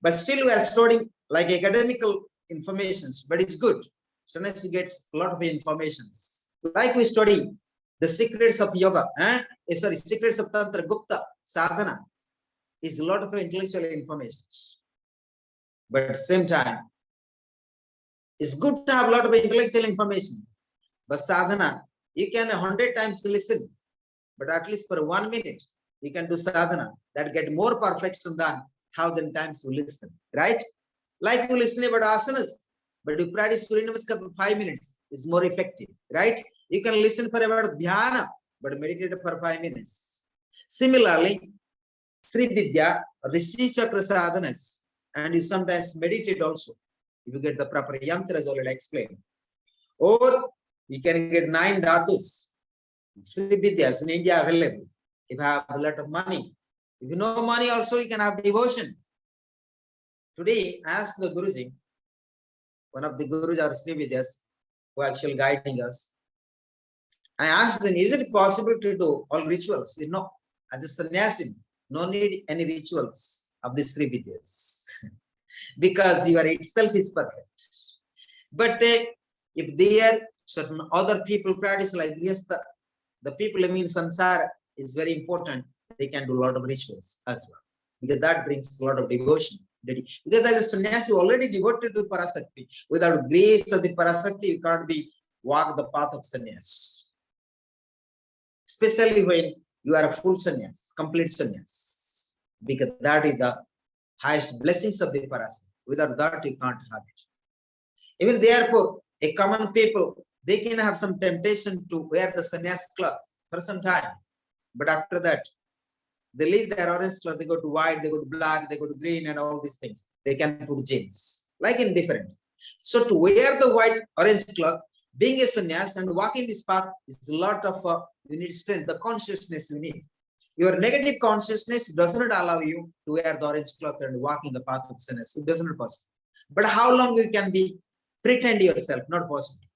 But still we are studying like academical informations, but it's good. Students gets a lot of informations. Like we study the secrets of yoga, sorry, secrets of Tantra Gupta, sadhana is a lot of intellectual information. But at the same time, it's good to have a lot of intellectual information. But sadhana, you can 100 times listen, but at least for 1 minute, you can do sadhana that get more perfection than 1,000 times to listen, right? Like you listen about asanas, but you practice Surya Namaskar for 5 minutes is more effective, right? You can listen for about dhyana, but meditate for 5 minutes. Similarly, Sri Vidya or the Sri Chakra sadhanas, and you sometimes meditate also. If you get the proper yantras already explained. Or you can get 9 dhatus. Sri Vidyas in India available. If you have a lot of money. If you know money also, you can have devotion. Today, ask the Guruji, one of the Gurus or Sri Vidyas, who are actually guiding us. I asked them, is it possible to do all rituals? You know, as a sannyasi, no need any rituals of the Sri Vidyas. Because your itself is perfect. But if there certain other people practice like this, the people living in samsara is very important. They can do a lot of rituals as well. Because that brings a lot of devotion. Because as a sannyasi already devoted to Parasakti, without grace of the Parasakti, you can't be walk the path of sannyas. Especially when you are a full sannyas, complete sannyas. Because that is the highest blessings of the Parasakti. Without that, you can't have it. Even therefore, a common people, they can have some temptation to wear the sannyas cloth for some time. But after that, they leave their orange cloth, they go to white, they go to black, they go to green and all these things. They can put jeans, like in different. So to wear the white orange cloth, being a sannyas and walking this path is a lot of, you need strength, the consciousness you need. Your negative consciousness does not allow you to wear the orange cloth and walk in the path of sannyas. It does not possible. But how long you can be pretend yourself? Not possible.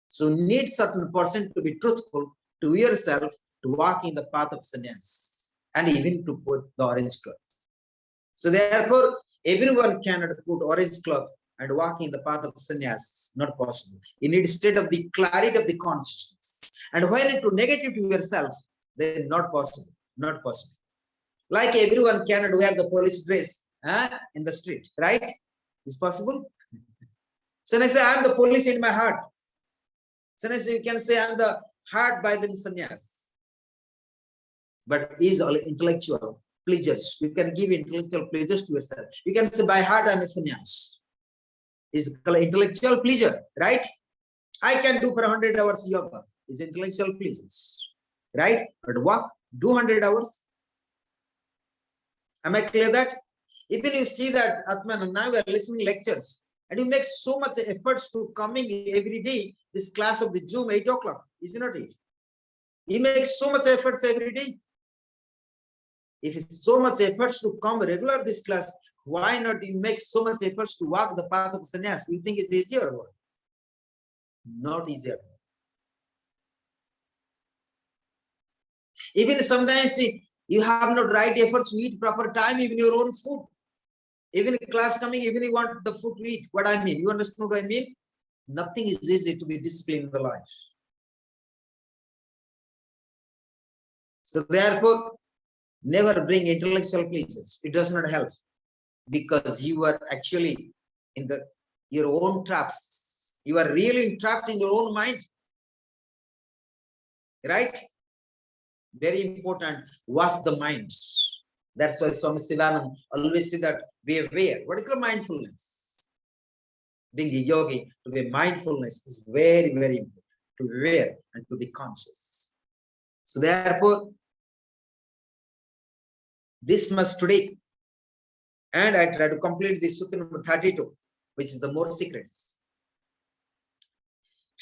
So need certain person to be truthful to yourself to walk in the path of sannyas and even to put the orange cloth. So therefore, everyone cannot put orange cloth and walk in the path of sannyas. Not possible. You need state of the clarity of the consciousness. And when into negative to yourself, then not possible. Not possible. Like everyone cannot wear the police dress in the street, right? Is possible? So I say, I'm the police in my heart. So I say, you can say, I'm the heart by the sannyas. But is all intellectual pleasures. You can give intellectual pleasures to yourself. You can say, by heart, I'm a sannyas. Is intellectual pleasure, right? I can do for 100 hours yoga. Is intellectual pleasures, right? But walk, do 100 hours. Am I clear that? Even you see that, Atman, now we are listening lectures, and you make so much efforts to coming every day, this class of the Zoom, 8 o'clock, is not it? You make so much efforts every day. If it's so much efforts to come regular this class, why not you make so much efforts to walk the path of sannyas? You think it's easier or what? Not easier. Even sometimes you have not right efforts to eat proper time, even your own food. Even in class coming, even you want the food to eat. What I mean, you understand what I mean? Nothing is easy to be disciplined in the life. So therefore, never bring intellectual pleasures. It does not help because you are actually in your own traps. You are really trapped in your own mind. Right? Very important. Watch the mind. That's why Swami Sivanand always say that be aware. What is the mindfulness? Being a yogi, to be mindfulness is very, very important. To be aware and to be conscious. So therefore, this must today. And I try to complete this sutta number 32, which is the more secrets.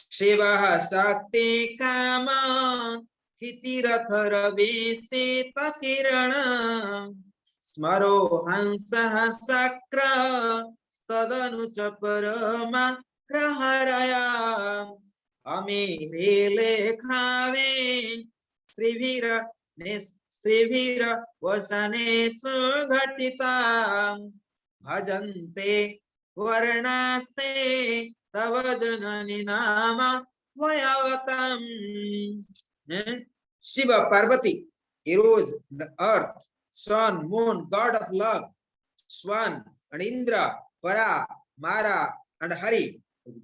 Shiva Sakti Kama Hitiratharavi Sita Kirana Smaro Hansa Sakra Stadanu Chaparama Kraharaya Amire Lekhave Srivira Srivira Vasane Sughatita Bhajante Varnaste Tava Janani Nama Vayavatam. Shiva, Parvati, heroes, the earth, sun, moon, god of love, Swan, and Indra, Para, Mara, and Hari.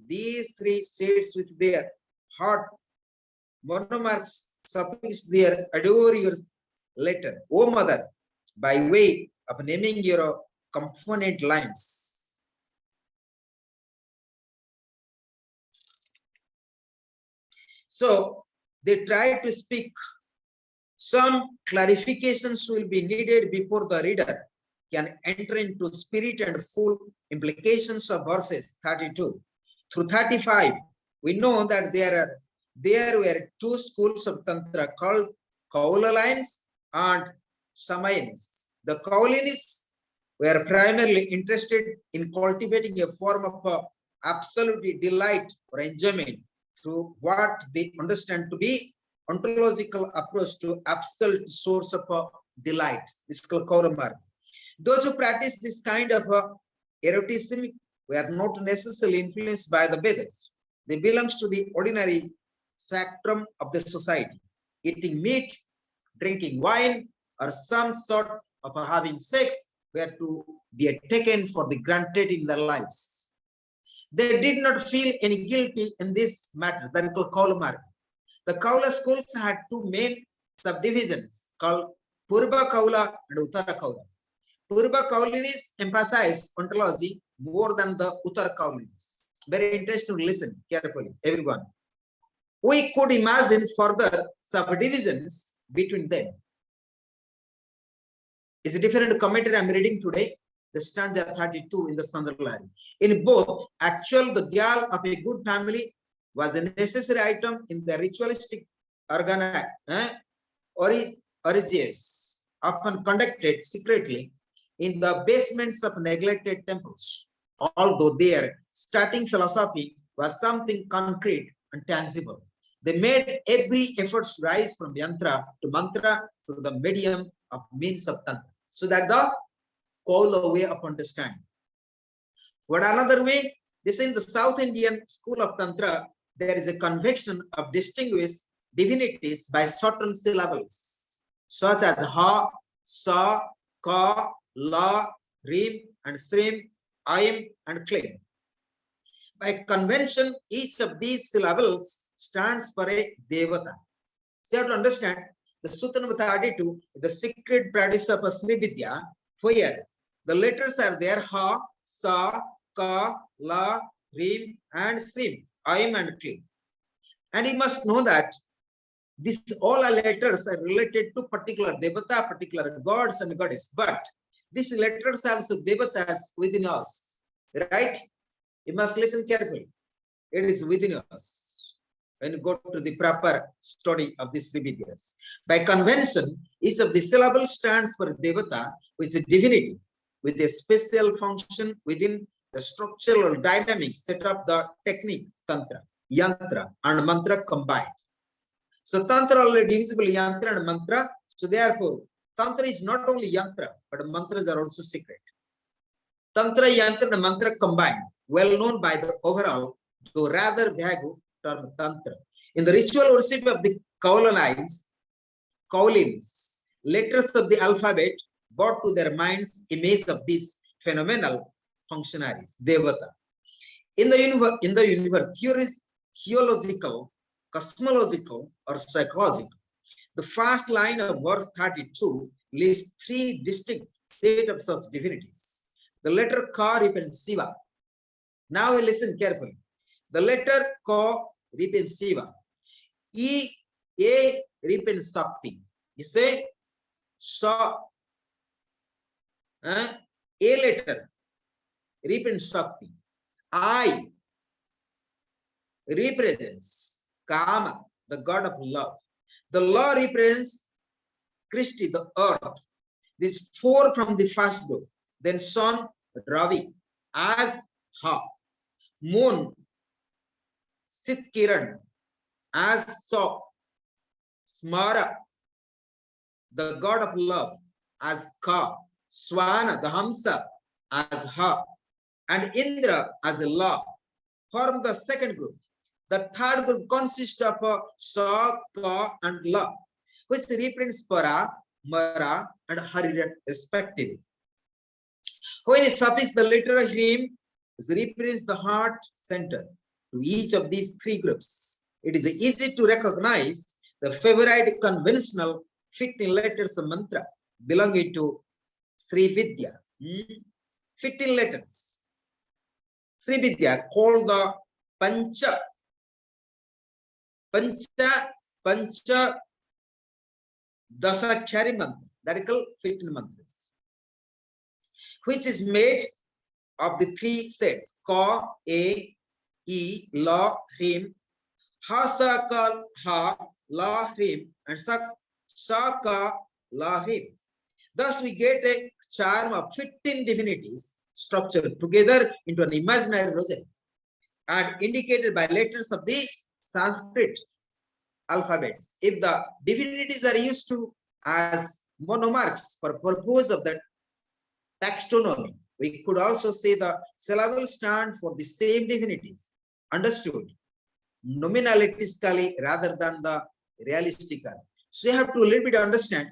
These three states with their hot monomarks suffix their adore your letter, O mother, by way of naming your component lines. So they try to speak. Some clarifications will be needed before the reader can enter into spirit and full implications of verses 32 through 35. We know that there were two schools of Tantra called Kaulalians and Samayans. The Kaulinists were primarily interested in cultivating a form of absolute delight or enjoyment through what they understand to be ontological approach to absolute source of delight. This is called Kaulamar. Those who practice this kind of eroticism were not necessarily influenced by the Vedas. They belong to the ordinary spectrum of the society. Eating meat, drinking wine, or some sort of having sex were to be taken for the granted in their lives. They did not feel any guilty in this matter. That is called Kaulamar. The Kaula schools had two main subdivisions called Purva Kaula and Uttara Kaula. Purva Kaulinists emphasize ontology more than the Uttara Kaulinists. Very interesting to listen carefully, everyone. We could imagine further subdivisions between them. It's a different commentary I'm reading today, the stanza 32 in the Sandalari. In both, actual the gyal of a good family was a necessary item in the ritualistic orgies, often conducted secretly in the basements of neglected temples, although their starting philosophy was something concrete and tangible. They made every effort to rise from yantra to mantra through the medium of means of tantra. So that the Kaula way of understanding. What another way? This in the South Indian school of Tantra, there is a conviction of distinguished divinities by certain syllables, such as Ha, Sa, Ka, La, Rim, and Srim, Aim, and Klim. By convention, each of these syllables stands for a Devata. So you have to understand the Sutta number 32, the secret practice of Asmividya, where the letters are there Ha, Sa, Ka, La, Rim, and Srim, Aim, and Klim. And you must know that these all are letters are related to particular Devata, particular gods and goddess. But these letters are also Devatas within us, right? You must listen carefully. It is within us. When you go to the proper study of these Vidyas. By convention, each of the syllables stands for Devata, which is a divinity, with a special function within the structural dynamics set up the technique, Tantra, Yantra, and Mantra combined. So Tantra already divisible Yantra and Mantra. So therefore, Tantra is not only Yantra, but mantras are also secret. Tantra, Yantra, and Mantra combined, well known by the overall, though rather vague term Tantra. In the ritual worship of the Kaulins, letters of the alphabet brought to their minds image of these phenomenal functionaries, Devata. In the universe, theological, cosmological, or psychological, the first line of verse 32 lists three distinct sets of such divinities. The letter Ka represents Shiva. Now we listen carefully. The letter Ka represents Shiva. A represents Shakti. You say Sa. A letter represents Shakti. I represents Kama, the god of love. The law represents Krishti, the earth. These four from the first group. Then sun, Ravi, as Ha. Moon, Sitkiran, as So. Smara, the god of love, as Ka. Swana, the Hamsa, as Ha. And Indra as a law form the second group. The third group consists of Sa, Ka, and La, which represents Para, Mara, and Hari respectively. When it suffix the letter Him, represents the heart center to each of these three groups. It is easy to recognize the favorite conventional 15 letters of mantra belonging to Sri Vidya. 15 letters. Sri Vidya called the Pancha Dasakshari mantra, that is called 15 mantras, which is made of the three sets: Ka, A, E, La, Hrim, Ha, Sa, Ka, Ha, La, Hrim, and Sa, Ka, La, Hrim. Thus, we get a charm of 15 divinities structured together into an imaginary rosary and indicated by letters of the Sanskrit alphabets. If the divinities are used to as monomarks for purpose of the taxonomy, we could also say the syllables stand for the same divinities, understood nominalistically rather than the realistically. So you have to a little bit understand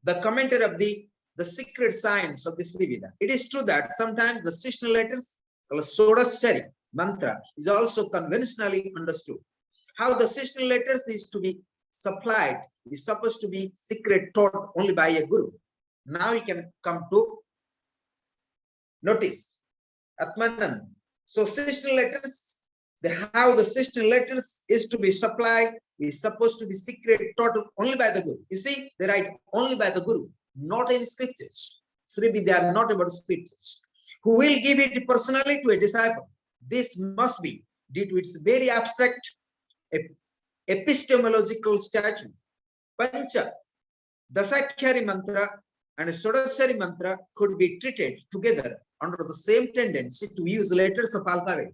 the commentary of the secret science of the Sri Vidya. It is true that sometimes the 16 letters, called Sodashari mantra, is also conventionally understood. How the 16 letters is to be supplied is supposed to be secret taught only by a guru. Now we can come to notice Atmanand. So 16 letters, how the 16 letters is to be supplied is supposed to be secret taught only by the guru. You see, they write only by the guru, not in scriptures. Sri Vidya are not about scriptures. Who will give it personally to a disciple? This must be due to its very abstract epistemological statute. Pancha, Dasakshari mantra and Sodashari mantra could be treated together under the same tendency to use letters of alphabet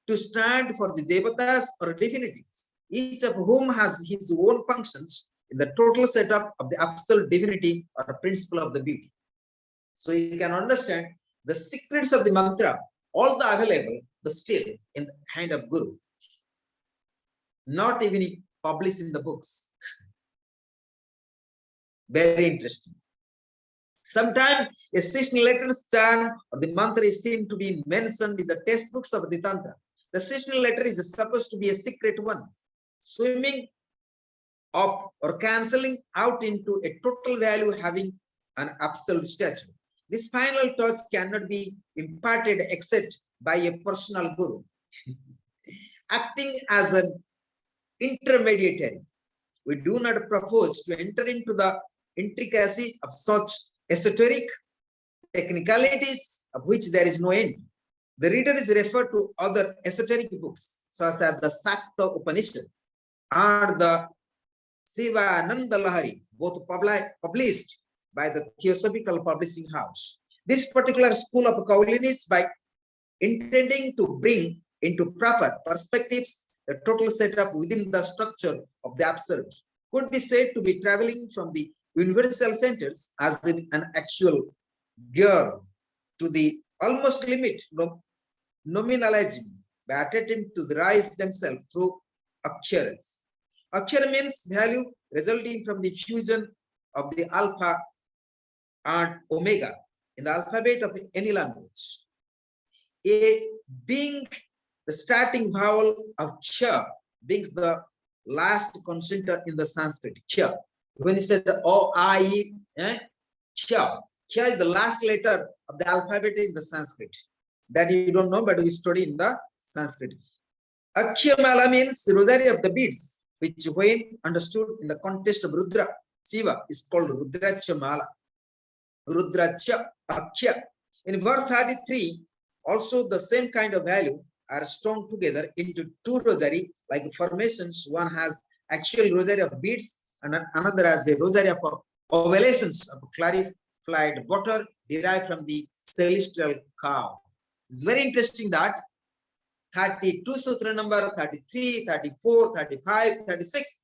to stand for the devatas or divinities, each of whom has his own functions in the total setup of the absolute divinity or principle of the beauty. So you can understand the secrets of the mantra, all the available, but still in the hand of Guru. Not even published in the books. Very interesting. Sometimes a 16 letters chant of the mantra is seen to be mentioned in the textbooks of the Tantra. The 16 letter is supposed to be a secret one, swimming up or cancelling out into a total value having an absolute stature. This final touch cannot be imparted except by a personal guru, acting as an intermediary. We do not propose to enter into the intricacy of such esoteric technicalities of which there is no end. The reader is referred to other esoteric books such as the Sakta Upanishad or the Sivananda Lahari, both published by the Theosophical Publishing House. This particular school of Kaulinis, by intending to bring into proper perspectives the total setup within the structure of the absolute, could be said to be traveling from the universal centers as in an actual gear to the almost limit nominalism by attempting to rise themselves through aksharas. Akshara means value resulting from the fusion of the alpha and omega in the alphabet of any language. A being the starting vowel of Ksha, being the last consonant in the Sanskrit, Ksha. When you said the O, I, E, Ksha. Ksha is the last letter of the alphabet in the Sanskrit. That you don't know, but we study in the Sanskrit. Akshamala means rosary of the beads, which when understood in the context of Rudra, Shiva is called Rudracha Mala. Rudracha Akshya. In verse 33, Also, the same kind of value are strung together into two rosary like formations. One has actual rosary of beads and another has a rosary of ovulations of clarified water derived from the celestial cow. It's very interesting that 32 sutra number 33, 34, 35, 36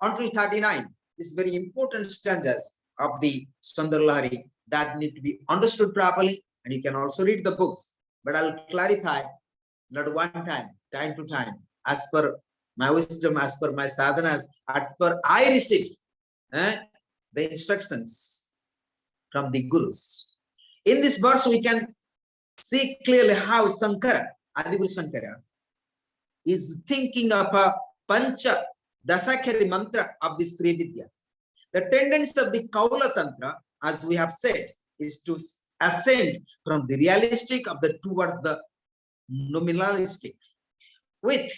until 39 is very important stanzas of the Sundarlahari that need to be understood properly, and you can also read the books. But I'll clarify not one time to time, as per my wisdom, as per my sadhanas, as per I receive the instructions from the gurus. In this verse, we can see clearly how Sankara, Adiguru Sankara, is thinking of a Pancha Dasakari mantra of this Sri Vidya. The tendency of the Kaula Tantra, as we have said, is to ascend from the realistic of the towards the nominalistic, with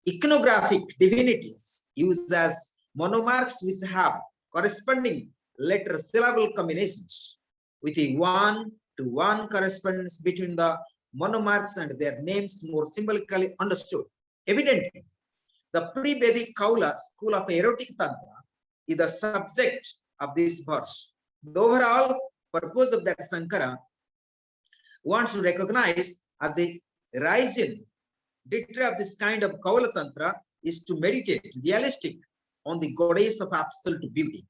iconographic divinities used as monomarks which have corresponding letter syllable combinations, with a 1-to-1 correspondence between the monomarks and their names more symbolically understood. Evidently, the pre-Vedic Kaula school of erotic tantra is the subject of this verse. The overall purpose of that Sankara wants to recognize as the rising dictator of this kind of Kaula tantra is to meditate realistic on the goddess of absolute beauty,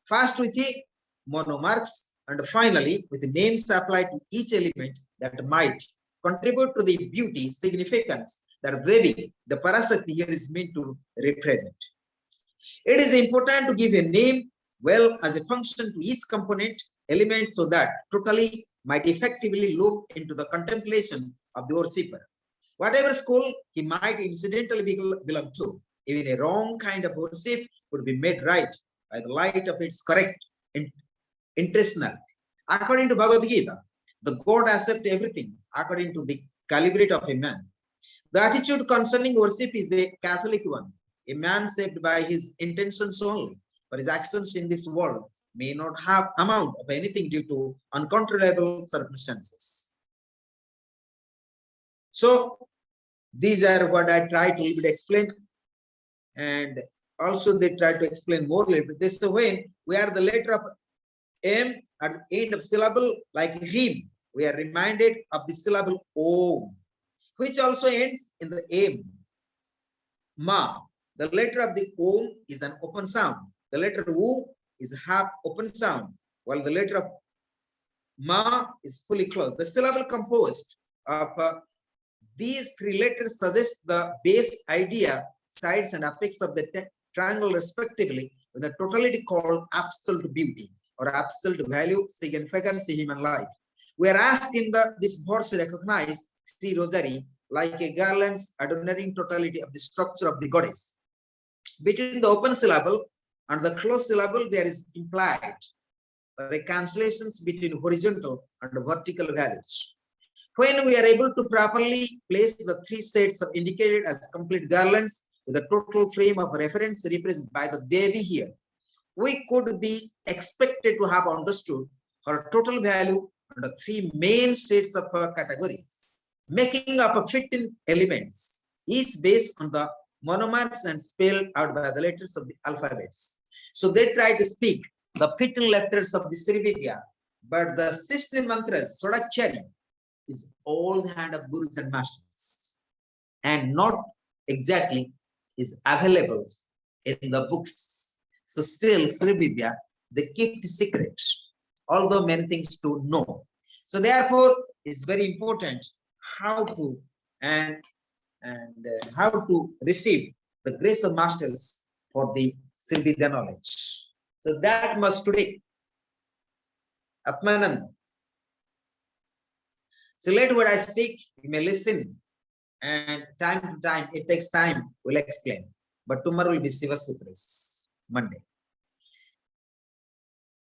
first with the monomarks and finally with the names applied to each element that might contribute to the beauty significance that Devi, the Parasakti, here is meant to represent. It is important to give a name well as a function to each component element so that totally might effectively look into the contemplation of the worshipper. Whatever school he might incidentally belong to, even a wrong kind of worship would be made right by the light of its correct intentionality. According to Bhagavad Gita, the God accepts everything according to the calibrate of a man. The attitude concerning worship is a Catholic one. A man saved by his intentions only, but his actions in this world may not have amount of anything due to uncontrollable circumstances. So these are what I try to little bit explain, and also they try to explain more little bit. This is when we are the letter of M at the end of syllable like him, we are reminded of the syllable Om, which also ends in the M. Ma. The letter of the Om is an open sound. The letter U is half open sound, while the letter of Ma is fully closed. The syllable composed of these three letters suggest the base idea, sides and apex of the triangle respectively, with the totality called absolute beauty or absolute value, significance in human life. We are asked in this verse to recognize three rosary like a garland's adorning totality of the structure of the goddess. Between the open syllable and the closed syllable, there is implied reconciliations between horizontal and vertical values. When we are able to properly place the three sets of indicated as complete garlands with a total frame of reference represented by the Devi here, we could be expected to have understood her total value under three main sets of categories, making up 15 elements, each based on the monomarks and spelled out by the letters of the alphabets. So they try to speak the 15 letters of the Sri Vidya, but the 16 mantras, Sodakshari, is all the hand of gurus and masters, and not exactly is available in the books. So still Sri Vidya, they keep the secret, although many things to know. So therefore, it's very important how to how to receive the grace of masters for the Sri Vidya knowledge. So that must today, Atmanand. So let what I speak, you may listen, and time to time, it takes time, we'll explain. But tomorrow will be Siva Sutras, Monday.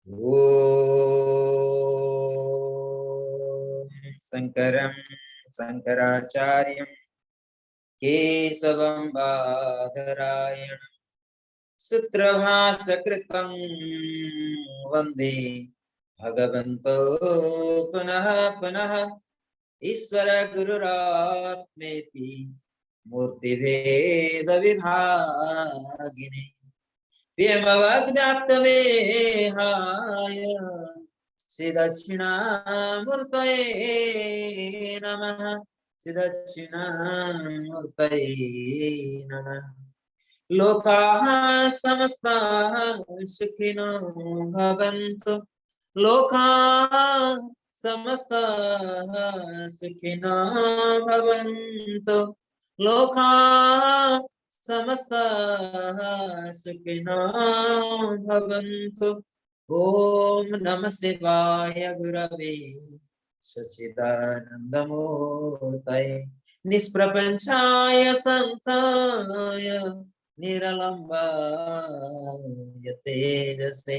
Om Sankaram Sankaracharyam Kesavam Badarayanam Sutrabhasakritam Vande Bhagavanto Punaha Punaha Ishvara Gururatmeti Murti Veda Vibhagini Vyamavad Vyaptadehaya Siddhachina Murtaye Namaha Siddhachina Murtaye Namaha Lokaha Samastaha Sukhino Bhavantu Lokaha Samastaha Sukhino Bhavantu Lokaha Samastaha Sukhino Bhavantu Om Namah Shivaya Gurave Sachidanandamurtaye Nisprapanchaya Santaya Niralambaya Tejase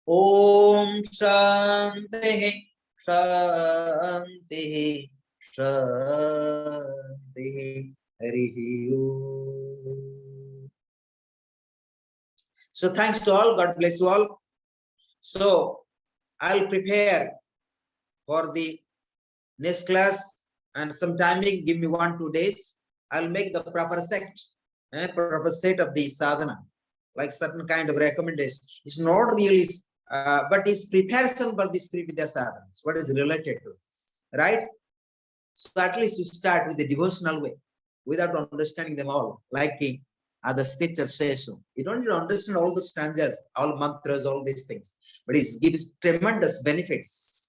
Om Shanti Shanti Shanti Hari Om. So thanks to all. God bless you all. So I'll prepare for the next class and some timing. Give me 1-2 days. I'll make the proper set of the sadhana, like certain kind of recommendation. It's not really, but it's preparation for these 3 Vidya sadhanas. What is related to this, right? So at least you start with the devotional way, without understanding them all, like the scripture says so. You don't need to understand all the stanzas, all mantras, all these things, but it gives tremendous benefits.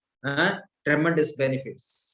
Tremendous benefits.